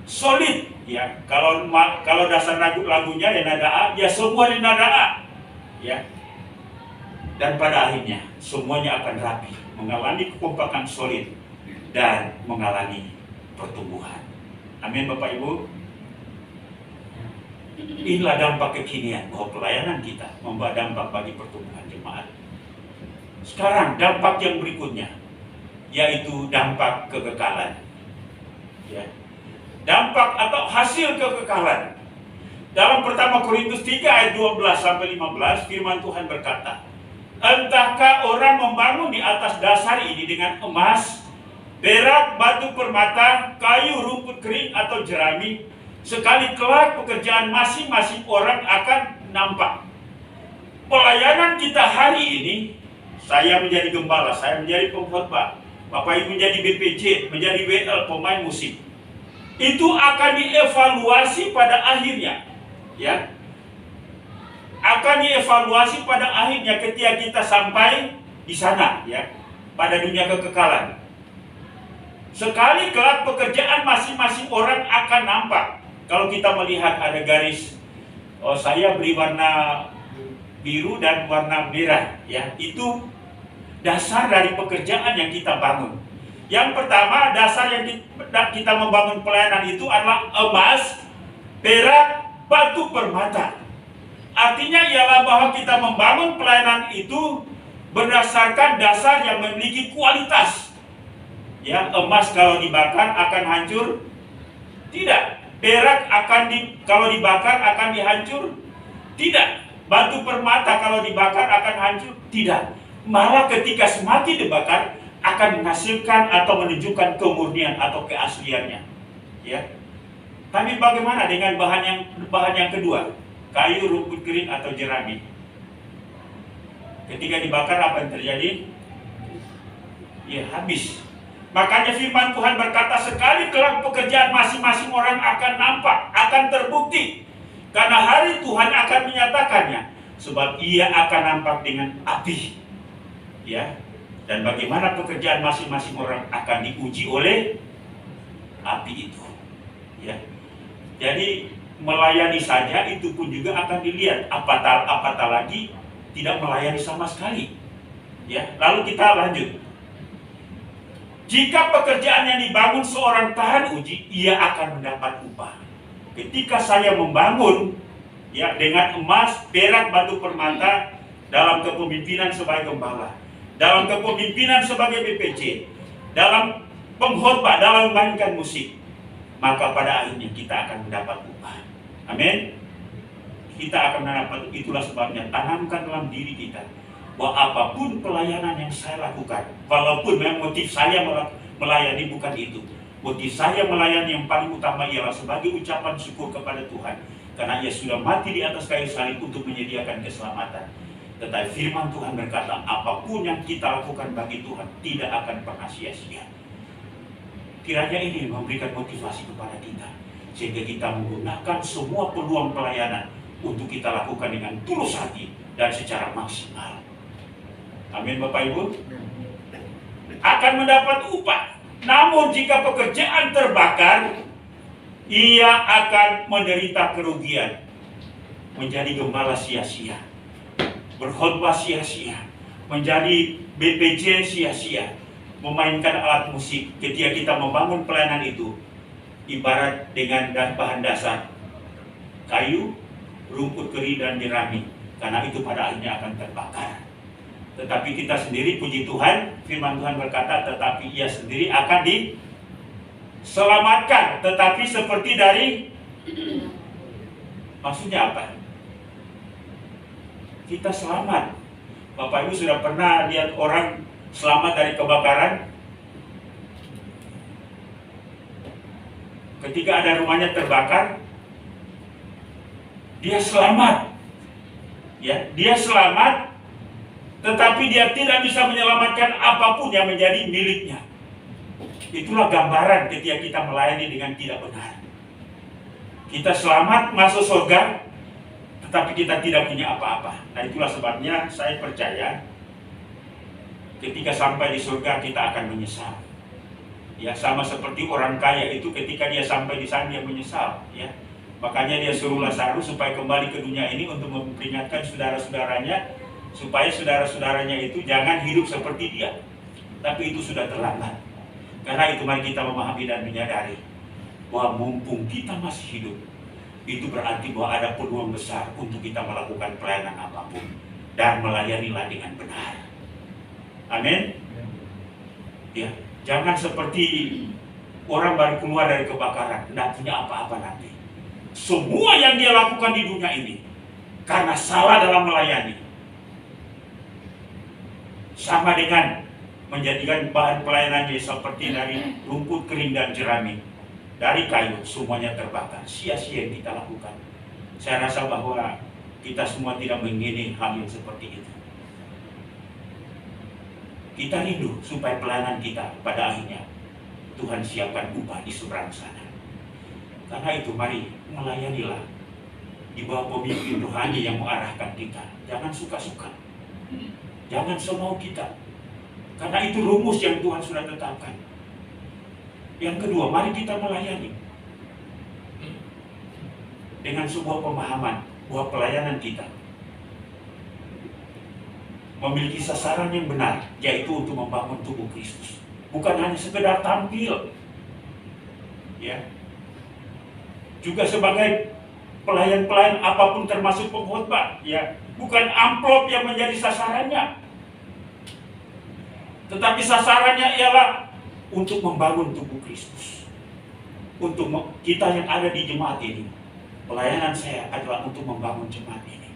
solid, ya. Kalau dasar lagunya ya nada A, ya semua di nada A, ya. Dan pada akhirnya semuanya akan rapi, mengalami kekompakan solid dan mengalami pertumbuhan. Amin, Bapak Ibu. Inilah dampak kekinian bahwa pelayanan kita membawa dampak bagi pertumbuhan jemaat. Sekarang dampak yang berikutnya, yaitu dampak kekekalan. Ya. Dampak atau hasil kekekalan. Dalam pertama Korintus 3 ayat 12-15 firman Tuhan berkata, entahkah orang membangun di atas dasar ini dengan emas, perak, batu permata, kayu, rumput kering atau jerami, sekali kelak pekerjaan masing-masing orang akan nampak. Pelayanan kita hari ini, saya menjadi gembala, saya menjadi pengkhotbah, Bapak Ibu menjadi BPJ, menjadi WL, pemain musik, itu akan dievaluasi pada akhirnya, ya. Akan dievaluasi pada akhirnya ketika kita sampai di sana, ya, pada dunia kekekalan. Sekali kelak pekerjaan masing-masing orang akan nampak. Kalau kita melihat ada garis, saya beri warna biru dan warna merah, ya, itu dasar dari pekerjaan yang kita bangun. Yang pertama, dasar yang kita membangun pelayanan itu adalah emas, perak, batu permata. Artinya ialah bahwa kita membangun pelayanan itu berdasarkan dasar yang memiliki kualitas. Ya, emas kalau dibakar akan hancur? Tidak. Perak kalau dibakar akan dihancur? Tidak. Batu permata kalau dibakar akan hancur? Tidak. Malah ketika semakin dibakar akan menghasilkan atau menunjukkan kemurnian atau keasliannya. Ya. Tapi bagaimana dengan bahan yang kedua? Kayu, rumput kering atau jerami. Ketika dibakar apa yang terjadi? Ya, habis. Makanya firman Tuhan berkata, sekali kelak pekerjaan masing-masing orang akan nampak, akan terbukti. Karena hari Tuhan akan menyatakannya. Sebab ia akan nampak dengan api. Ya. Dan bagaimana pekerjaan masing-masing orang akan diuji oleh api itu. Ya. Jadi melayani saja itu pun juga akan dilihat. Apatah lagi tidak melayani sama sekali. Ya. Lalu kita lanjut. Jika pekerjaan yang dibangun seorang tahan uji, ia akan mendapat upah. Ketika saya membangun, ya, dengan emas, perak, batu permata, dalam kepemimpinan sebagai gembala, dalam kepemimpinan sebagai BPJ, dalam pengkhotbah, dalam memainkan musik, maka pada akhirnya kita akan mendapat upah. Amin. Kita akan mendapat, itulah sebabnya tanamkan dalam diri kita bahwa apapun pelayanan yang saya lakukan, walaupun memang motif saya melayani bukan itu, motif saya melayani yang paling utama ialah sebagai ucapan syukur kepada Tuhan, karena Ia sudah mati di atas kayu salib untuk menyediakan keselamatan. Tetapi firman Tuhan berkata, apapun yang kita lakukan bagi Tuhan tidak akan pernah sia-sia. Kiranya ini memberikan motivasi kepada kita, sehingga kita menggunakan semua peluang pelayanan untuk kita lakukan dengan tulus hati dan secara maksimal. Amin Bapak Ibu. Akan mendapat upah. Namun jika pekerjaan terbakar, ia akan menderita kerugian, menjadi gembala sia-sia, berkhotbah sia-sia, menjadi BPJ sia-sia, memainkan alat musik. Ketika kita membangun pelayanan itu, ibarat dengan bahan dasar kayu, rumput kering dan jerami, karena itu pada akhirnya akan terbakar. Tetapi kita sendiri, puji Tuhan, firman Tuhan berkata, tetapi ia sendiri akan diselamatkan. Tetapi seperti dari, maksudnya apa? Kita selamat. Bapak Ibu sudah pernah lihat orang selamat dari kebakaran? Ketika ada rumahnya terbakar, dia selamat. Ya, dia selamat, tetapi dia tidak bisa menyelamatkan apapun yang menjadi miliknya. Itulah gambaran ketika kita melayani dengan tidak benar. Kita selamat masuk surga, tetapi kita tidak punya apa-apa. Nah, itulah sebabnya saya percaya ketika sampai di surga kita akan menyesal. Ya, sama seperti orang kaya itu ketika dia sampai di sana dia menyesal. Ya, makanya dia suruh Lazarus supaya kembali ke dunia ini untuk memperingatkan saudara-saudaranya, supaya saudara-saudaranya itu jangan hidup seperti dia. Tapi itu sudah terlambat. Karena itu mari kita memahami dan menyadari bahwa mumpung kita masih hidup, itu berarti bahwa ada peluang besar untuk kita melakukan pelayanan apapun dan melayanilah dengan benar. Amin. Ya, jangan seperti orang baru keluar dari kebakaran, tidak punya apa-apa nanti. Semua yang dia lakukan di dunia ini karena salah dalam melayani, sama dengan menjadikan bahan pelayanannya seperti dari rumput kering dan jerami, dari kayu, semuanya terbakar. Sia-sia yang kita lakukan. Saya rasa bahwa kita semua tidak menginginkan hal yang seperti itu. Kita rindu supaya pelayanan kita pada akhirnya Tuhan siapkan upah di seberang sana. Karena itu mari melayanilah di bawah pemimpin rohani yang mengarahkan kita. Jangan suka-suka, jangan semau kita, karena itu rumus yang Tuhan sudah tetapkan. Yang kedua, mari kita melayani dengan sebuah pemahaman bahwa pelayanan kita memiliki sasaran yang benar, yaitu untuk membangun tubuh Kristus. Bukan hanya sekedar tampil, ya, juga sebagai pelayan-pelayan apapun termasuk pengkhotbah, ya, bukan amplop yang menjadi sasarannya, tetapi sasarannya ialah untuk membangun tubuh Kristus. Untuk kita yang ada di jemaat ini, pelayanan saya adalah untuk membangun jemaat ini.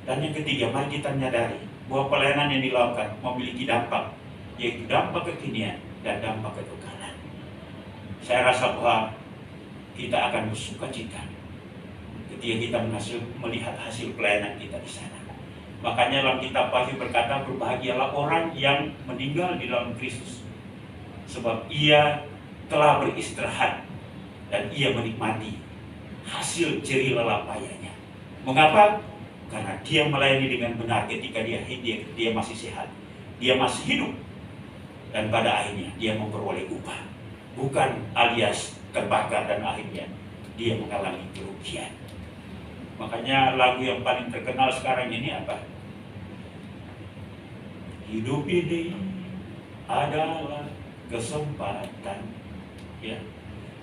Dan yang ketiga, mari kita menyadari bahwa pelayanan yang dilakukan memiliki dampak, yaitu dampak kekinian dan dampak kekekalan. Saya rasa bahwa kita akan bersuka cita ketika kita melihat hasil pelayanan kita di sana. Makanya dalam kitab Wahyu berkata, berbahagialah orang yang meninggal di dalam Kristus, sebab ia telah beristirahat dan ia menikmati hasil jerih lelah payahnya. Mengapa? Karena dia melayani dengan benar ketika dia masih sehat, dia masih hidup, dan pada akhirnya dia memperoleh upah, bukan alias terbakar dan akhirnya dia mengalami kerugian. Makanya lagu yang paling terkenal sekarang ini apa? Hidup ini adalah kesempatan. Ya,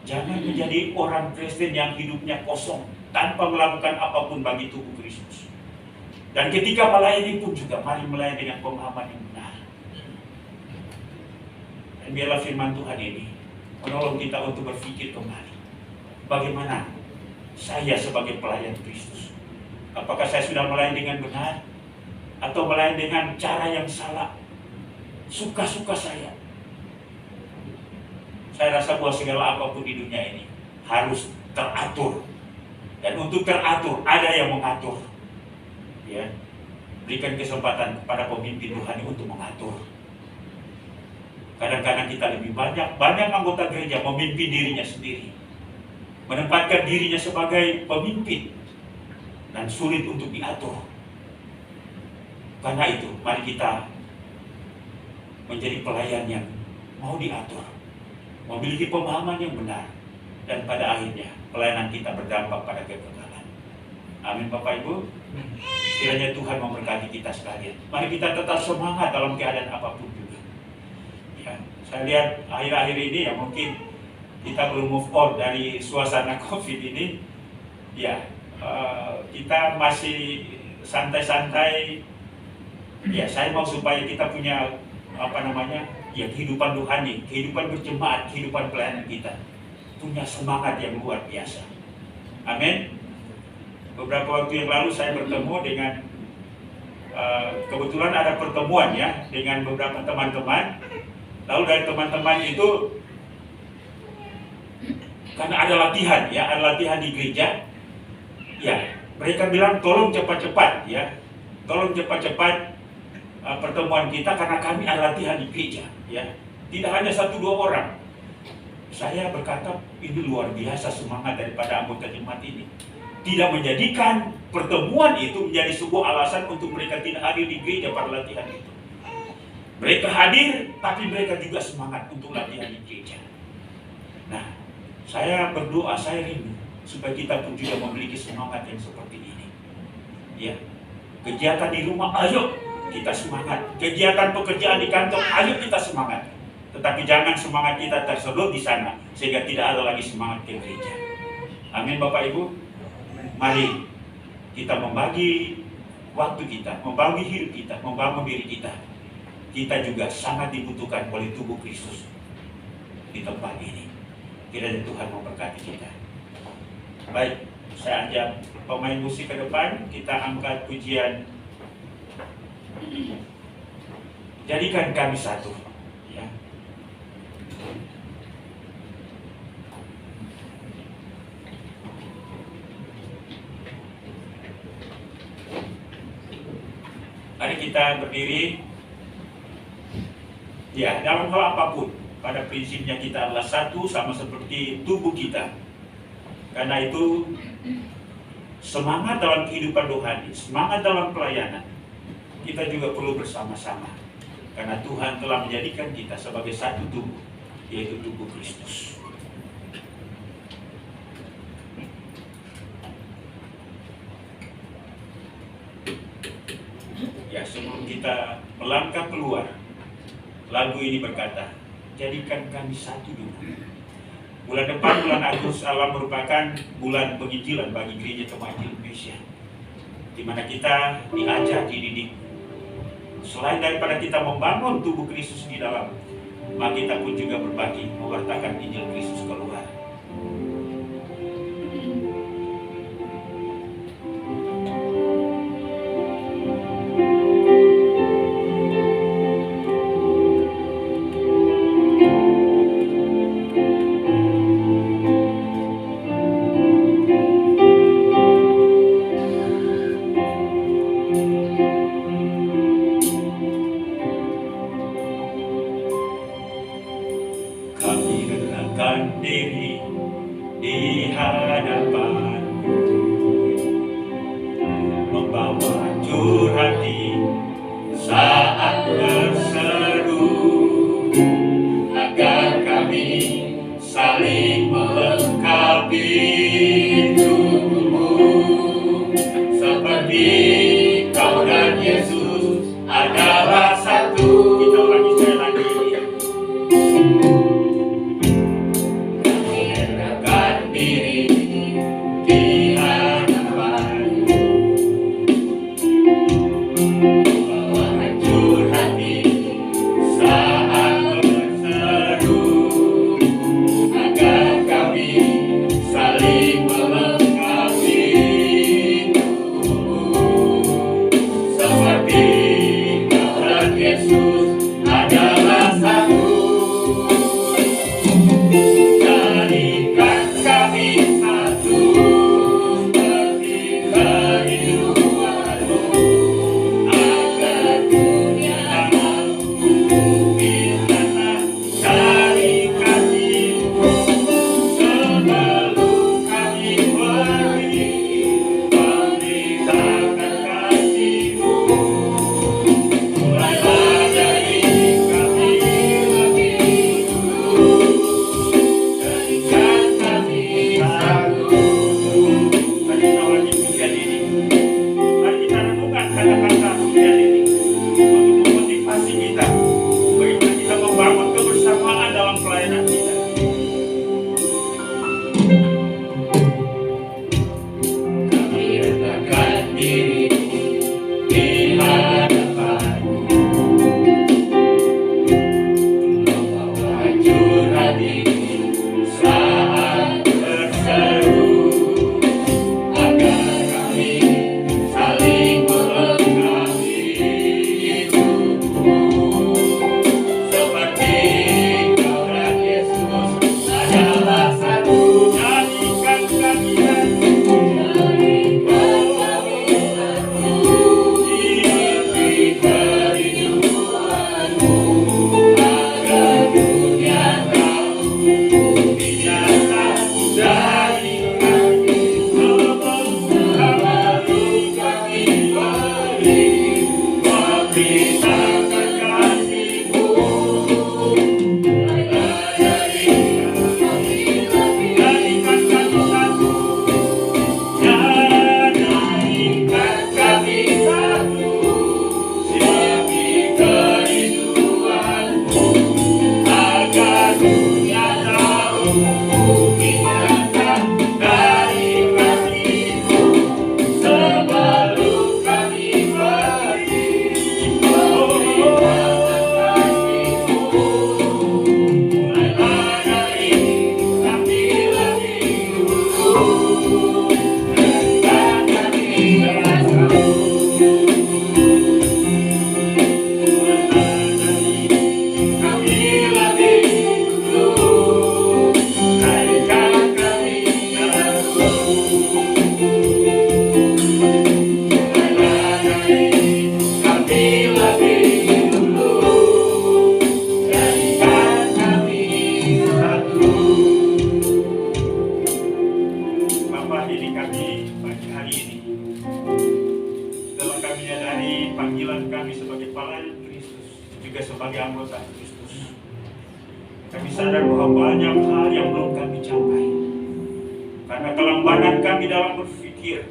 jangan menjadi orang Kristen yang hidupnya kosong tanpa melakukan apapun bagi tubuh Kristus. Dan ketika melayani pun juga mari melayani dengan pemahaman yang benar. Dan biarlah firman Tuhan ini menolong kita untuk berpikir kembali. Bagaimana saya sebagai pelayan Kristus? Apakah saya sudah melayani dengan benar? Atau melayani dengan cara yang salah? Suka-suka saya. Saya rasa bahwa segala apapun di dunia ini harus teratur. Dan untuk teratur, ada yang mengatur. Ya, berikan kesempatan kepada pemimpin rohani untuk mengatur. Kadang-kadang kita lebih banyak anggota gereja memimpin dirinya sendiri, menempatkan dirinya sebagai pemimpin, dan sulit untuk diatur. Karena itu, mari kita menjadi pelayan yang mau diatur, memiliki pemahaman yang benar, dan pada akhirnya pelayanan kita berdampak pada kekekalan. Amin Bapak Ibu. Kiranya Tuhan memberkati kita sekalian. Mari kita tetap semangat dalam keadaan apapun juga. Ya, saya lihat akhir-akhir ini ya mungkin kita belum move on dari suasana COVID ini. Ya, kita masih santai-santai. Ya, saya mau supaya kita punya ya kehidupan rohani, kehidupan berjemaat, kehidupan pelayanan kita punya semangat yang luar biasa. Amin. Beberapa waktu yang lalu saya bertemu dengan kebetulan ada pertemuan ya dengan beberapa teman-teman. Lalu dari teman-teman itu karena ada latihan ya, ada latihan di gereja. Ya, mereka bilang tolong cepat-cepat ya. Tolong cepat-cepat pertemuan kita karena kami ada latihan di gereja ya. Tidak hanya 1-2 orang. Saya berkata ini luar biasa semangat daripada anggota jemaat ini. Tidak menjadikan pertemuan itu menjadi sebuah alasan untuk mereka tidak hadir di gereja pada latihan itu. Mereka hadir, tapi mereka juga semangat untuk latihan di gereja. Nah, saya berdoa, saya rindu supaya kita pun juga memiliki semangat yang seperti ini. Ya, kegiatan di rumah, ayo kita semangat. Kegiatan pekerjaan di kantor, ayo kita semangat. Tetapi jangan semangat kita tersedot di sana sehingga tidak ada lagi semangat ke gereja. Amin Bapak Ibu. Mari kita membagi waktu kita, membagi hidup kita, membangun diri kita. Kita juga sangat dibutuhkan oleh tubuh Kristus di tempat ini. Kiranya Tuhan memberkati kita. Baik, saya ajak pemain musik ke depan. Kita angkat pujian Jadikan Kami Satu. Ya. Mari kita berdiri. Ya, dalam hal apapun, pada prinsipnya kita adalah satu sama seperti tubuh kita. Karena itu, semangat dalam kehidupan rohani, semangat dalam pelayanan, kita juga perlu bersama-sama. Karena Tuhan telah menjadikan kita sebagai satu tubuh, yaitu tubuh Kristus. Ya, sebelum kita melangkah keluar, lagu ini berkata, jadikan kami satu dulu. Bulan depan, bulan Agustus Allah merupakan bulan penginjilan bagi Gereja Temanjil Indonesia, di mana kita diajar, dididik. Selain daripada kita membangun tubuh Kristus di dalam, maka kita pun juga berbagi, mewartakan Injil Kristus keluar. Diri di hadapan, membawa curhati saat berseru, agar kami saling melengkapi tubuhmu, seperti Kau dan Yesus adalah satu. Kita ulangi sekali lagi. pelayan Kristus, juga sebagai anggota Kristus. Kami sadar bahwa banyak hal yang belum kami capai karena kelambanan kami dalam berpikir,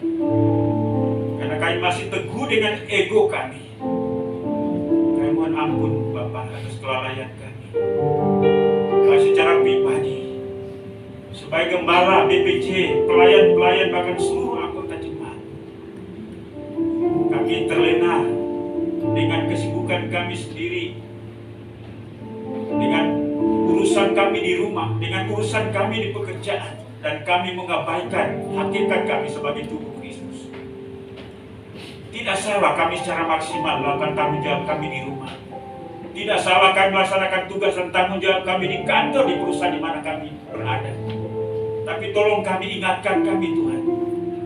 karena kami masih teguh dengan ego kami. Kami mohon ampun Bapa atas kelalaian kami. Kami secara pribadi, sebagai gembala, BPJ, pelayan-pelayan, bahkan seluruh anggota jemaat, kami terlena dengan kesibukan kami sendiri, dengan urusan kami di rumah, dengan urusan kami di pekerjaan, dan kami mengabaikan hakikat kami sebagai tubuh Kristus. Tidak salah kami secara maksimal melakukan tanggung jawab kami di rumah. Tidak salah kami melaksanakan tugas dan tanggung jawab kami di kantor, di perusahaan di mana kami berada. Tapi tolong kami ingatkan kami Tuhan,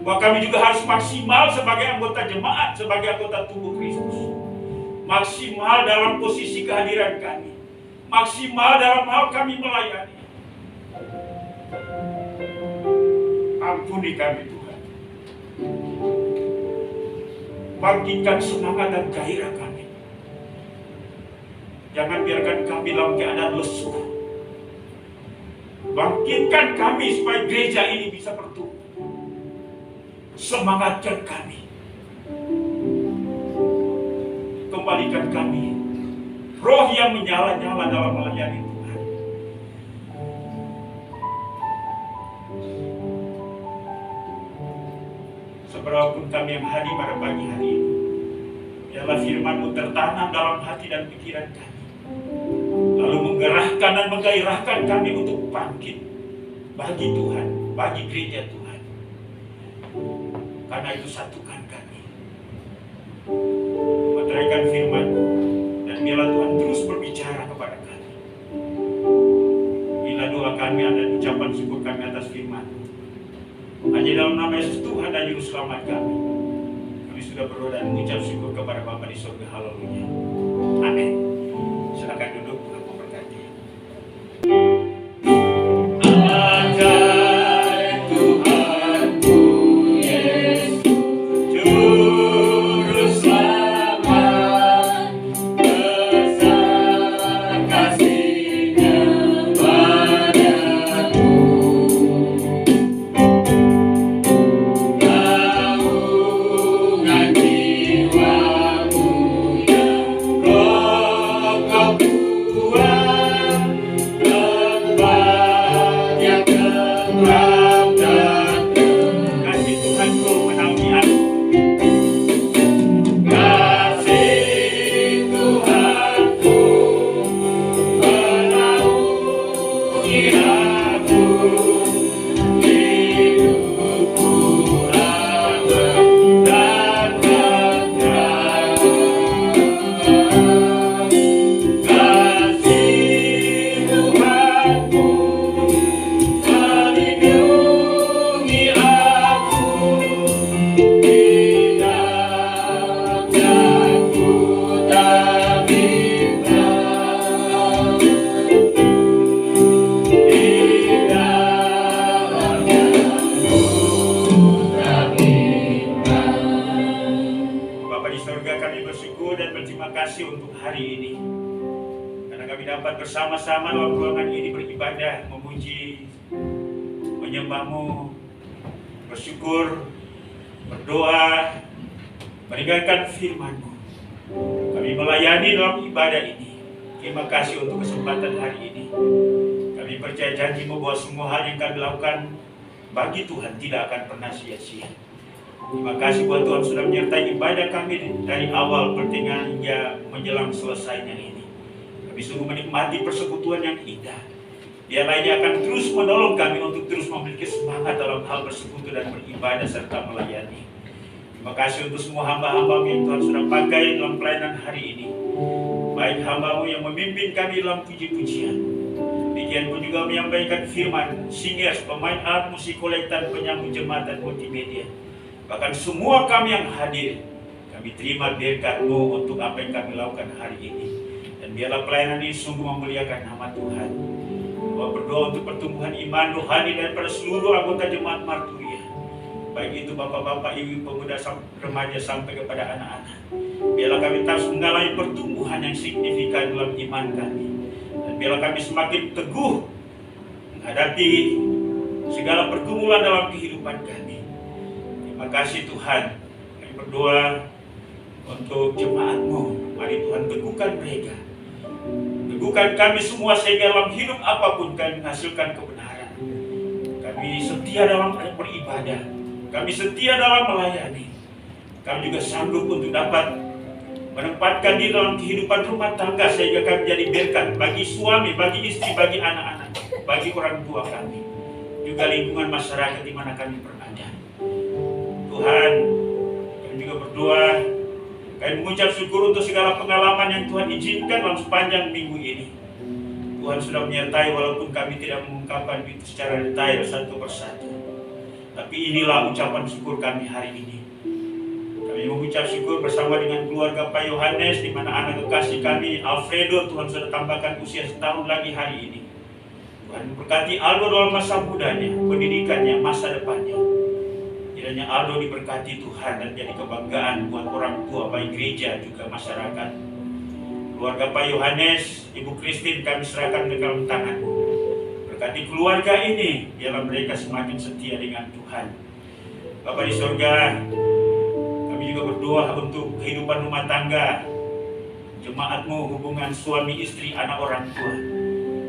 bahwa kami juga harus maksimal sebagai anggota jemaat, sebagai anggota tubuh Kristus. Maksimal dalam posisi kehadiran kami, maksimal dalam hal kami melayani. Ampuni kami Tuhan. Bangkitkan semangat dan gairah kami. Jangan biarkan kami dalam keadaan lesu. Bangkitkan kami supaya gereja ini bisa bertumbuh. Semangatkan kami. Kembalikan kami roh yang menyala-nyala dalam melayani Tuhan. Seberapapun kami yang hadir pada pagi hari ini, biarlah firman-Mu tertanam dalam hati dan pikiran kami, lalu menggerakkan dan menggairahkan kami untuk bangkit bagi Tuhan, bagi gereja Tuhan. Karena itu satukan kami, meteraikan firman-Mu, dan biarlah Tuhan terus berbicara kepada kami. Bila doa kami dan ucapan syukur kami atas firman-Mu, hanya dalam nama Yesus Tuhan dan Juru Selamat kami, kami sudah berdoa dan mengucap syukur kepada Bapa di surga. Haleluya. Amin. Silakan duduk, Tuhan memberkati. Bersama-sama dalam ruangan ini beribadah, memuji, menyembah-Mu, bersyukur, berdoa, mendengarkan firman-Mu. Kami melayani dalam ibadah ini. Terima kasih untuk kesempatan hari ini. Kami percaya janji-Mu bahwa semua hal yang kami lakukan bagi Tuhan tidak akan pernah sia-sia. Terima kasih buat Tuhan sudah menyertai ibadah kami dari awal pertengahan hingga menjelang selesainya ini. Kami sungguh menikmati persekutuan yang indah. Biarlah ini akan terus menolong kami untuk terus memiliki semangat dalam hal bersekutu dan beribadah serta melayani. Terima kasih untuk semua hamba-hamba-Mu yang Tuhan sudah pakai dalam pelayanan hari ini. Baik hamba-Mu yang memimpin kami dalam puji-pujian. Demikian pun juga menyampaikan firman, singers, pemain alat musik kolektan, penyambung jemaat dan multimedia. Bahkan semua kami yang hadir, kami terima berkat-Mu untuk apa yang kami lakukan hari ini. Dan biarlah pelayanan ini sungguh memuliakan nama Tuhan. Bahwa berdoa untuk pertumbuhan iman rohani daripada seluruh anggota jemaat Marturia, baik baik itu bapak-bapak, ibu, pemuda, remaja sampai kepada anak-anak. Biarlah kami terus mengalami pertumbuhan yang signifikan dalam iman kami. Dan biarlah kami semakin teguh menghadapi segala pergumulan dalam kehidupan kami. Terima kasih Tuhan. Kami berdoa untuk jemaat-Mu. Mari Tuhan teguhkan mereka. Teguhkan kami semua sehingga dalam hidup apapun kami menghasilkan kebenaran. Kami setia dalam beribadah. Kami setia dalam melayani. Kami juga sanggup untuk dapat menempatkan diri dalam kehidupan rumah tangga sehingga kami jadi berkat bagi suami, bagi istri, bagi anak-anak, bagi orang tua kami, juga lingkungan masyarakat di mana kami berada. Tuhan, kami juga berdoa, kami mengucap syukur untuk segala pengalaman yang Tuhan izinkan dalam sepanjang minggu ini. Tuhan sudah menyertai walaupun kami tidak mengungkapkan itu secara detail satu persatu. Tapi inilah ucapan syukur kami hari ini. Kami mengucap syukur bersama dengan keluarga Pak Yohanes, di mana anak kekasih kami Alfredo Tuhan sudah tambahkan usia setahun lagi hari ini. Tuhan berkati Aldo dalam masa mudanya, pendidikannya, masa depannya. Kiranya Aldo diberkati Tuhan dan jadi kebanggaan buat orang tua, baik gereja juga masyarakat. Keluarga Pak Yohanes, Ibu Christine kami serahkan ke dalam tangan-Mu. Berkati keluarga ini, biarlah mereka semakin setia dengan Tuhan. Bapa di surga, kami juga berdoa untuk kehidupan rumah tangga, jemaat-Mu, hubungan suami istri, anak orang tua.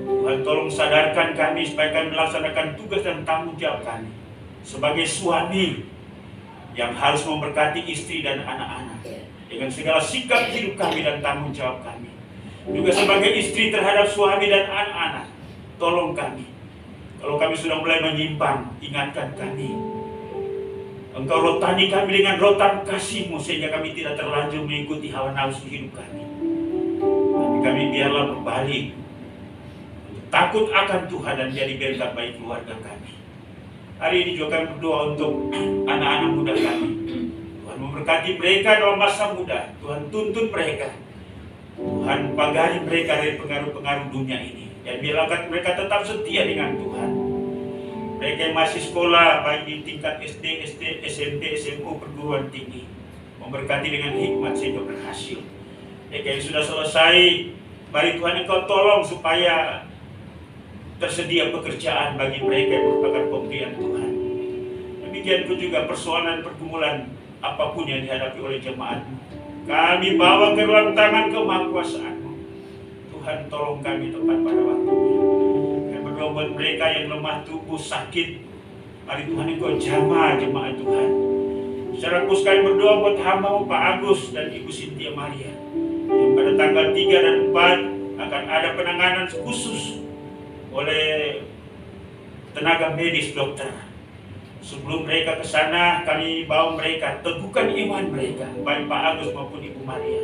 Tuhan tolong sadarkan kami supaya kami melaksanakan tugas dan tanggung jawab kami sebagai suami yang harus memberkati istri dan anak-anak dengan segala sikap hidup kami dan tanggung jawab kami. Juga sebagai istri terhadap suami dan anak-anak, tolong kami. Kalau kami sudah mulai menyimpang, ingatkan kami. Engkau rotani kami dengan rotan kasih-Mu sehingga kami tidak terlanjur mengikuti hawa nafsu hidup kami. Tapi kami biarlah berbalik, takut akan Tuhan dan jadi berkat bagi keluarga kami. Hari ini juga kami berdoa untuk anak-anak muda kami. Tuhan memberkati mereka dalam masa muda. Tuhan tuntun mereka. Tuhan pagari mereka dari pengaruh-pengaruh dunia ini. Dan biarlah mereka tetap setia dengan Tuhan. Mereka yang masih sekolah, baik di tingkat SD, SMP, SMU, perguruan tinggi, memberkati dengan hikmat sehingga berhasil. Mereka yang sudah selesai, mari Tuhan Engkau tolong supaya tersedia pekerjaan bagi mereka yang merupakan pemberian Tuhan. Demikian pun juga persoalan pergumulan apapun yang dihadapi oleh jemaat-Mu, kami bawa ke dalam tangan kemahkuasaan-Mu. Tuhan tolong kami tepat pada waktunya. Kami berdoa buat mereka yang lemah tubuh, sakit. Mari Tuhan Engkau jamah jemaat Tuhan. Secara khusus kami berdoa buat hamba-Mu Pak Agus dan Ibu Cynthia Maria, yang pada tanggal 3 dan 4 akan ada penanganan khusus oleh tenaga medis dokter. Sebelum mereka ke sana, kami bawa mereka, teguhkan iman mereka, baik Pak Agus maupun Ibu Maria.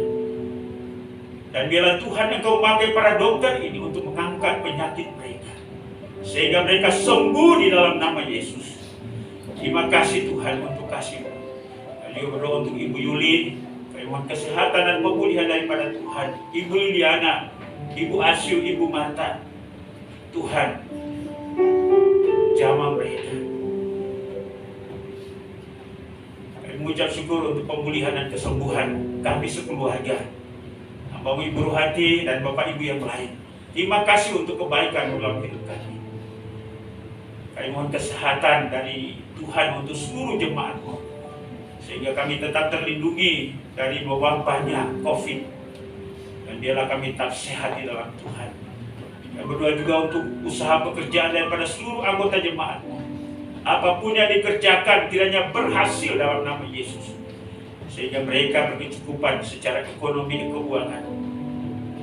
Dan biarlah Tuhan Engkau memakai para dokter ini untuk mengangkat penyakit mereka, sehingga mereka sembuh di dalam nama Yesus. Terima kasih Tuhan untuk kasih-Mu. Kami juga berdoa untuk Ibu Yuli, kami mohon kesehatan dan pemulihan daripada Tuhan. Ibu Liliana, Ibu Asyu, Ibu Marta, Tuhan jamah mereka. Kami mengucap syukur untuk pemulihan dan kesembuhan kami sekeluarga, hamba-Mu Ibu Ruhati dan Bapak Ibu yang lain. Terima kasih untuk kebaikan dalam hidup kami. Kami mohon kesehatan dari Tuhan untuk seluruh jemaat-Mu, sehingga kami tetap terlindungi dari wabahnya COVID, dan biarlah kami tetap sehat di dalam Tuhan. Kami berdoa juga untuk usaha pekerjaan daripada seluruh anggota jemaat-Mu. Apapun yang dikerjakan kiranya berhasil dalam nama Yesus, sehingga mereka berkecukupan secara ekonomi dan keuangan.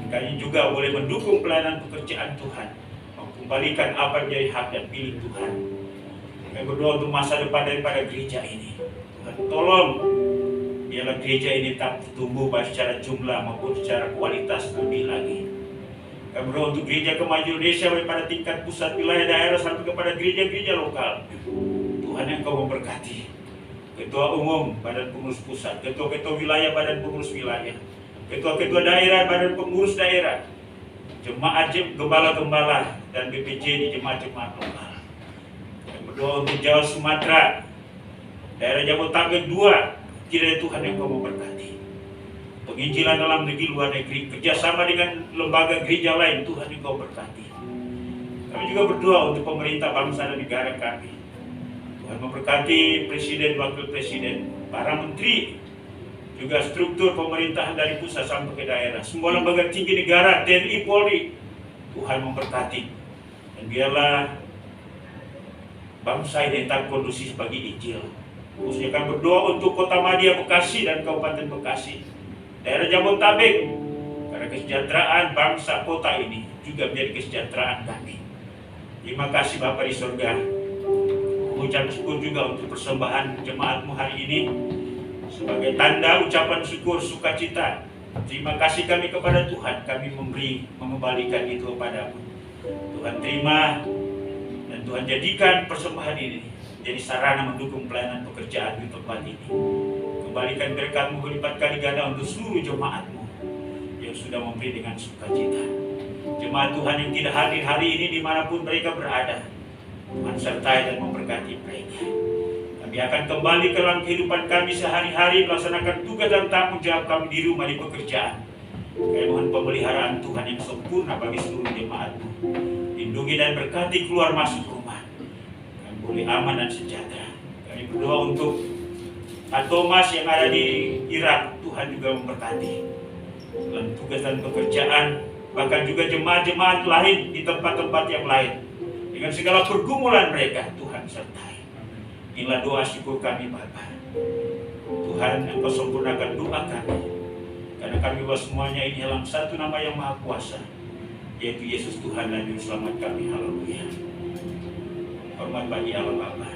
Kami juga boleh mendukung pelayanan pekerjaan Tuhan, mengembalikan apa yang menjadi hak dan pilih Tuhan. Kami berdoa untuk masa depan daripada gereja ini. Tuhan tolong, biarlah gereja ini tetap tumbuh baik secara jumlah maupun secara kualitas lebih lagi. Kami berdoa untuk gereja kemajuan Indonesia baik pada tingkat pusat, wilayah, daerah sampai kepada gereja-gereja lokal. Tuhan yang Kau memberkati Ketua Umum Badan Pengurus Pusat, Ketua-Ketua Wilayah Badan Pengurus Wilayah, Ketua-Ketua Daerah Badan Pengurus Daerah, Jemaat Gembala-Gembala dan BPJ di jemaat-jemaat lokal. Kami berdoa untuk Jawa Sumatera, Daerah Jabodetabek 2, kiranya Tuhan yang Engkau memberkati. Penginjilan dalam negeri, luar negeri, kerjasama dengan lembaga gereja lain, Tuhan Engkau berkati. Kami juga berdoa untuk pemerintah bangsa dan negara kami. Tuhan memberkati Presiden, Wakil Presiden, para menteri, juga struktur pemerintahan dari pusat sampai ke daerah, semua lembaga tinggi negara, TNI, Polri, Tuhan memberkati. Dan biarlah bangsa ini tetap kondusif bagi Injil. Khususnya kami berdoa untuk Kota Madia, Bekasi, dan Kabupaten Bekasi, daerah Jabodetabek, karena kesejahteraan bangsa kota ini juga menjadi kesejahteraan kami. Terima kasih Bapa di surga. Ucap syukur juga untuk persembahan jemaatmu hari ini sebagai tanda ucapan syukur sukacita. Terima kasih kami kepada Tuhan, kami mengembalikan itu kepadamu. Tuhan terima dan Tuhan jadikan persembahan ini jadi sarana mendukung pelayanan pekerjaan di tempat ini. Kembalikan berkat-Mu berlipat kali ganda untuk seluruh jemaat-Mu yang sudah memberi dengan sukacita. Jemaat Tuhan yang tidak hadir hari ini dimanapun mereka berada, Tuhan sertai dan memberkati mereka. Kami akan kembali ke dalam kehidupan kami sehari-hari, melaksanakan tugas dan tanggung jawab kami di rumah, di pekerjaan. Kami mohon pemeliharaan Tuhan yang sempurna bagi seluruh jemaat-Mu. Lindungi dan berkati keluar masuk rumah. Kami boleh aman dan sejahtera. Kami berdoa untuk Thomas yang ada di Irak, Tuhan juga memberkati dalam tugas dan pekerjaan, bahkan juga jemaat-jemaat lain di tempat-tempat yang lain. Dengan segala pergumulan mereka, Tuhan sertai. Inilah doa syukur kami Bapa. Tuhan, Engkau sempurnakan doa kami, karena kami bahwa semuanya ini dalam satu nama yang maha kuasa, yaitu Yesus Tuhan dan Juru Selamat kami. Haleluya. Hormat bagi Allah Bapa.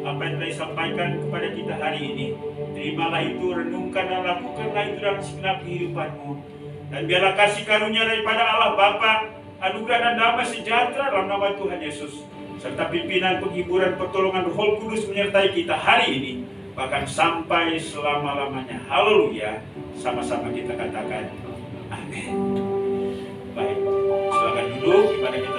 Apa yang telah disampaikan kepada kita hari ini, terimalah itu, renungkan dan lakukanlah itu dalam segenap kehidupanmu. Dan biarlah kasih karunia daripada Allah Bapa, anugerah dan damai sejahtera dalam nama Tuhan Yesus, serta pimpinan, penghiburan, pertolongan Roh Kudus menyertai kita hari ini, bahkan sampai selama-lamanya. Haleluya. Sama-sama kita katakan amin. Baik, silakan duduk. Ibadah kita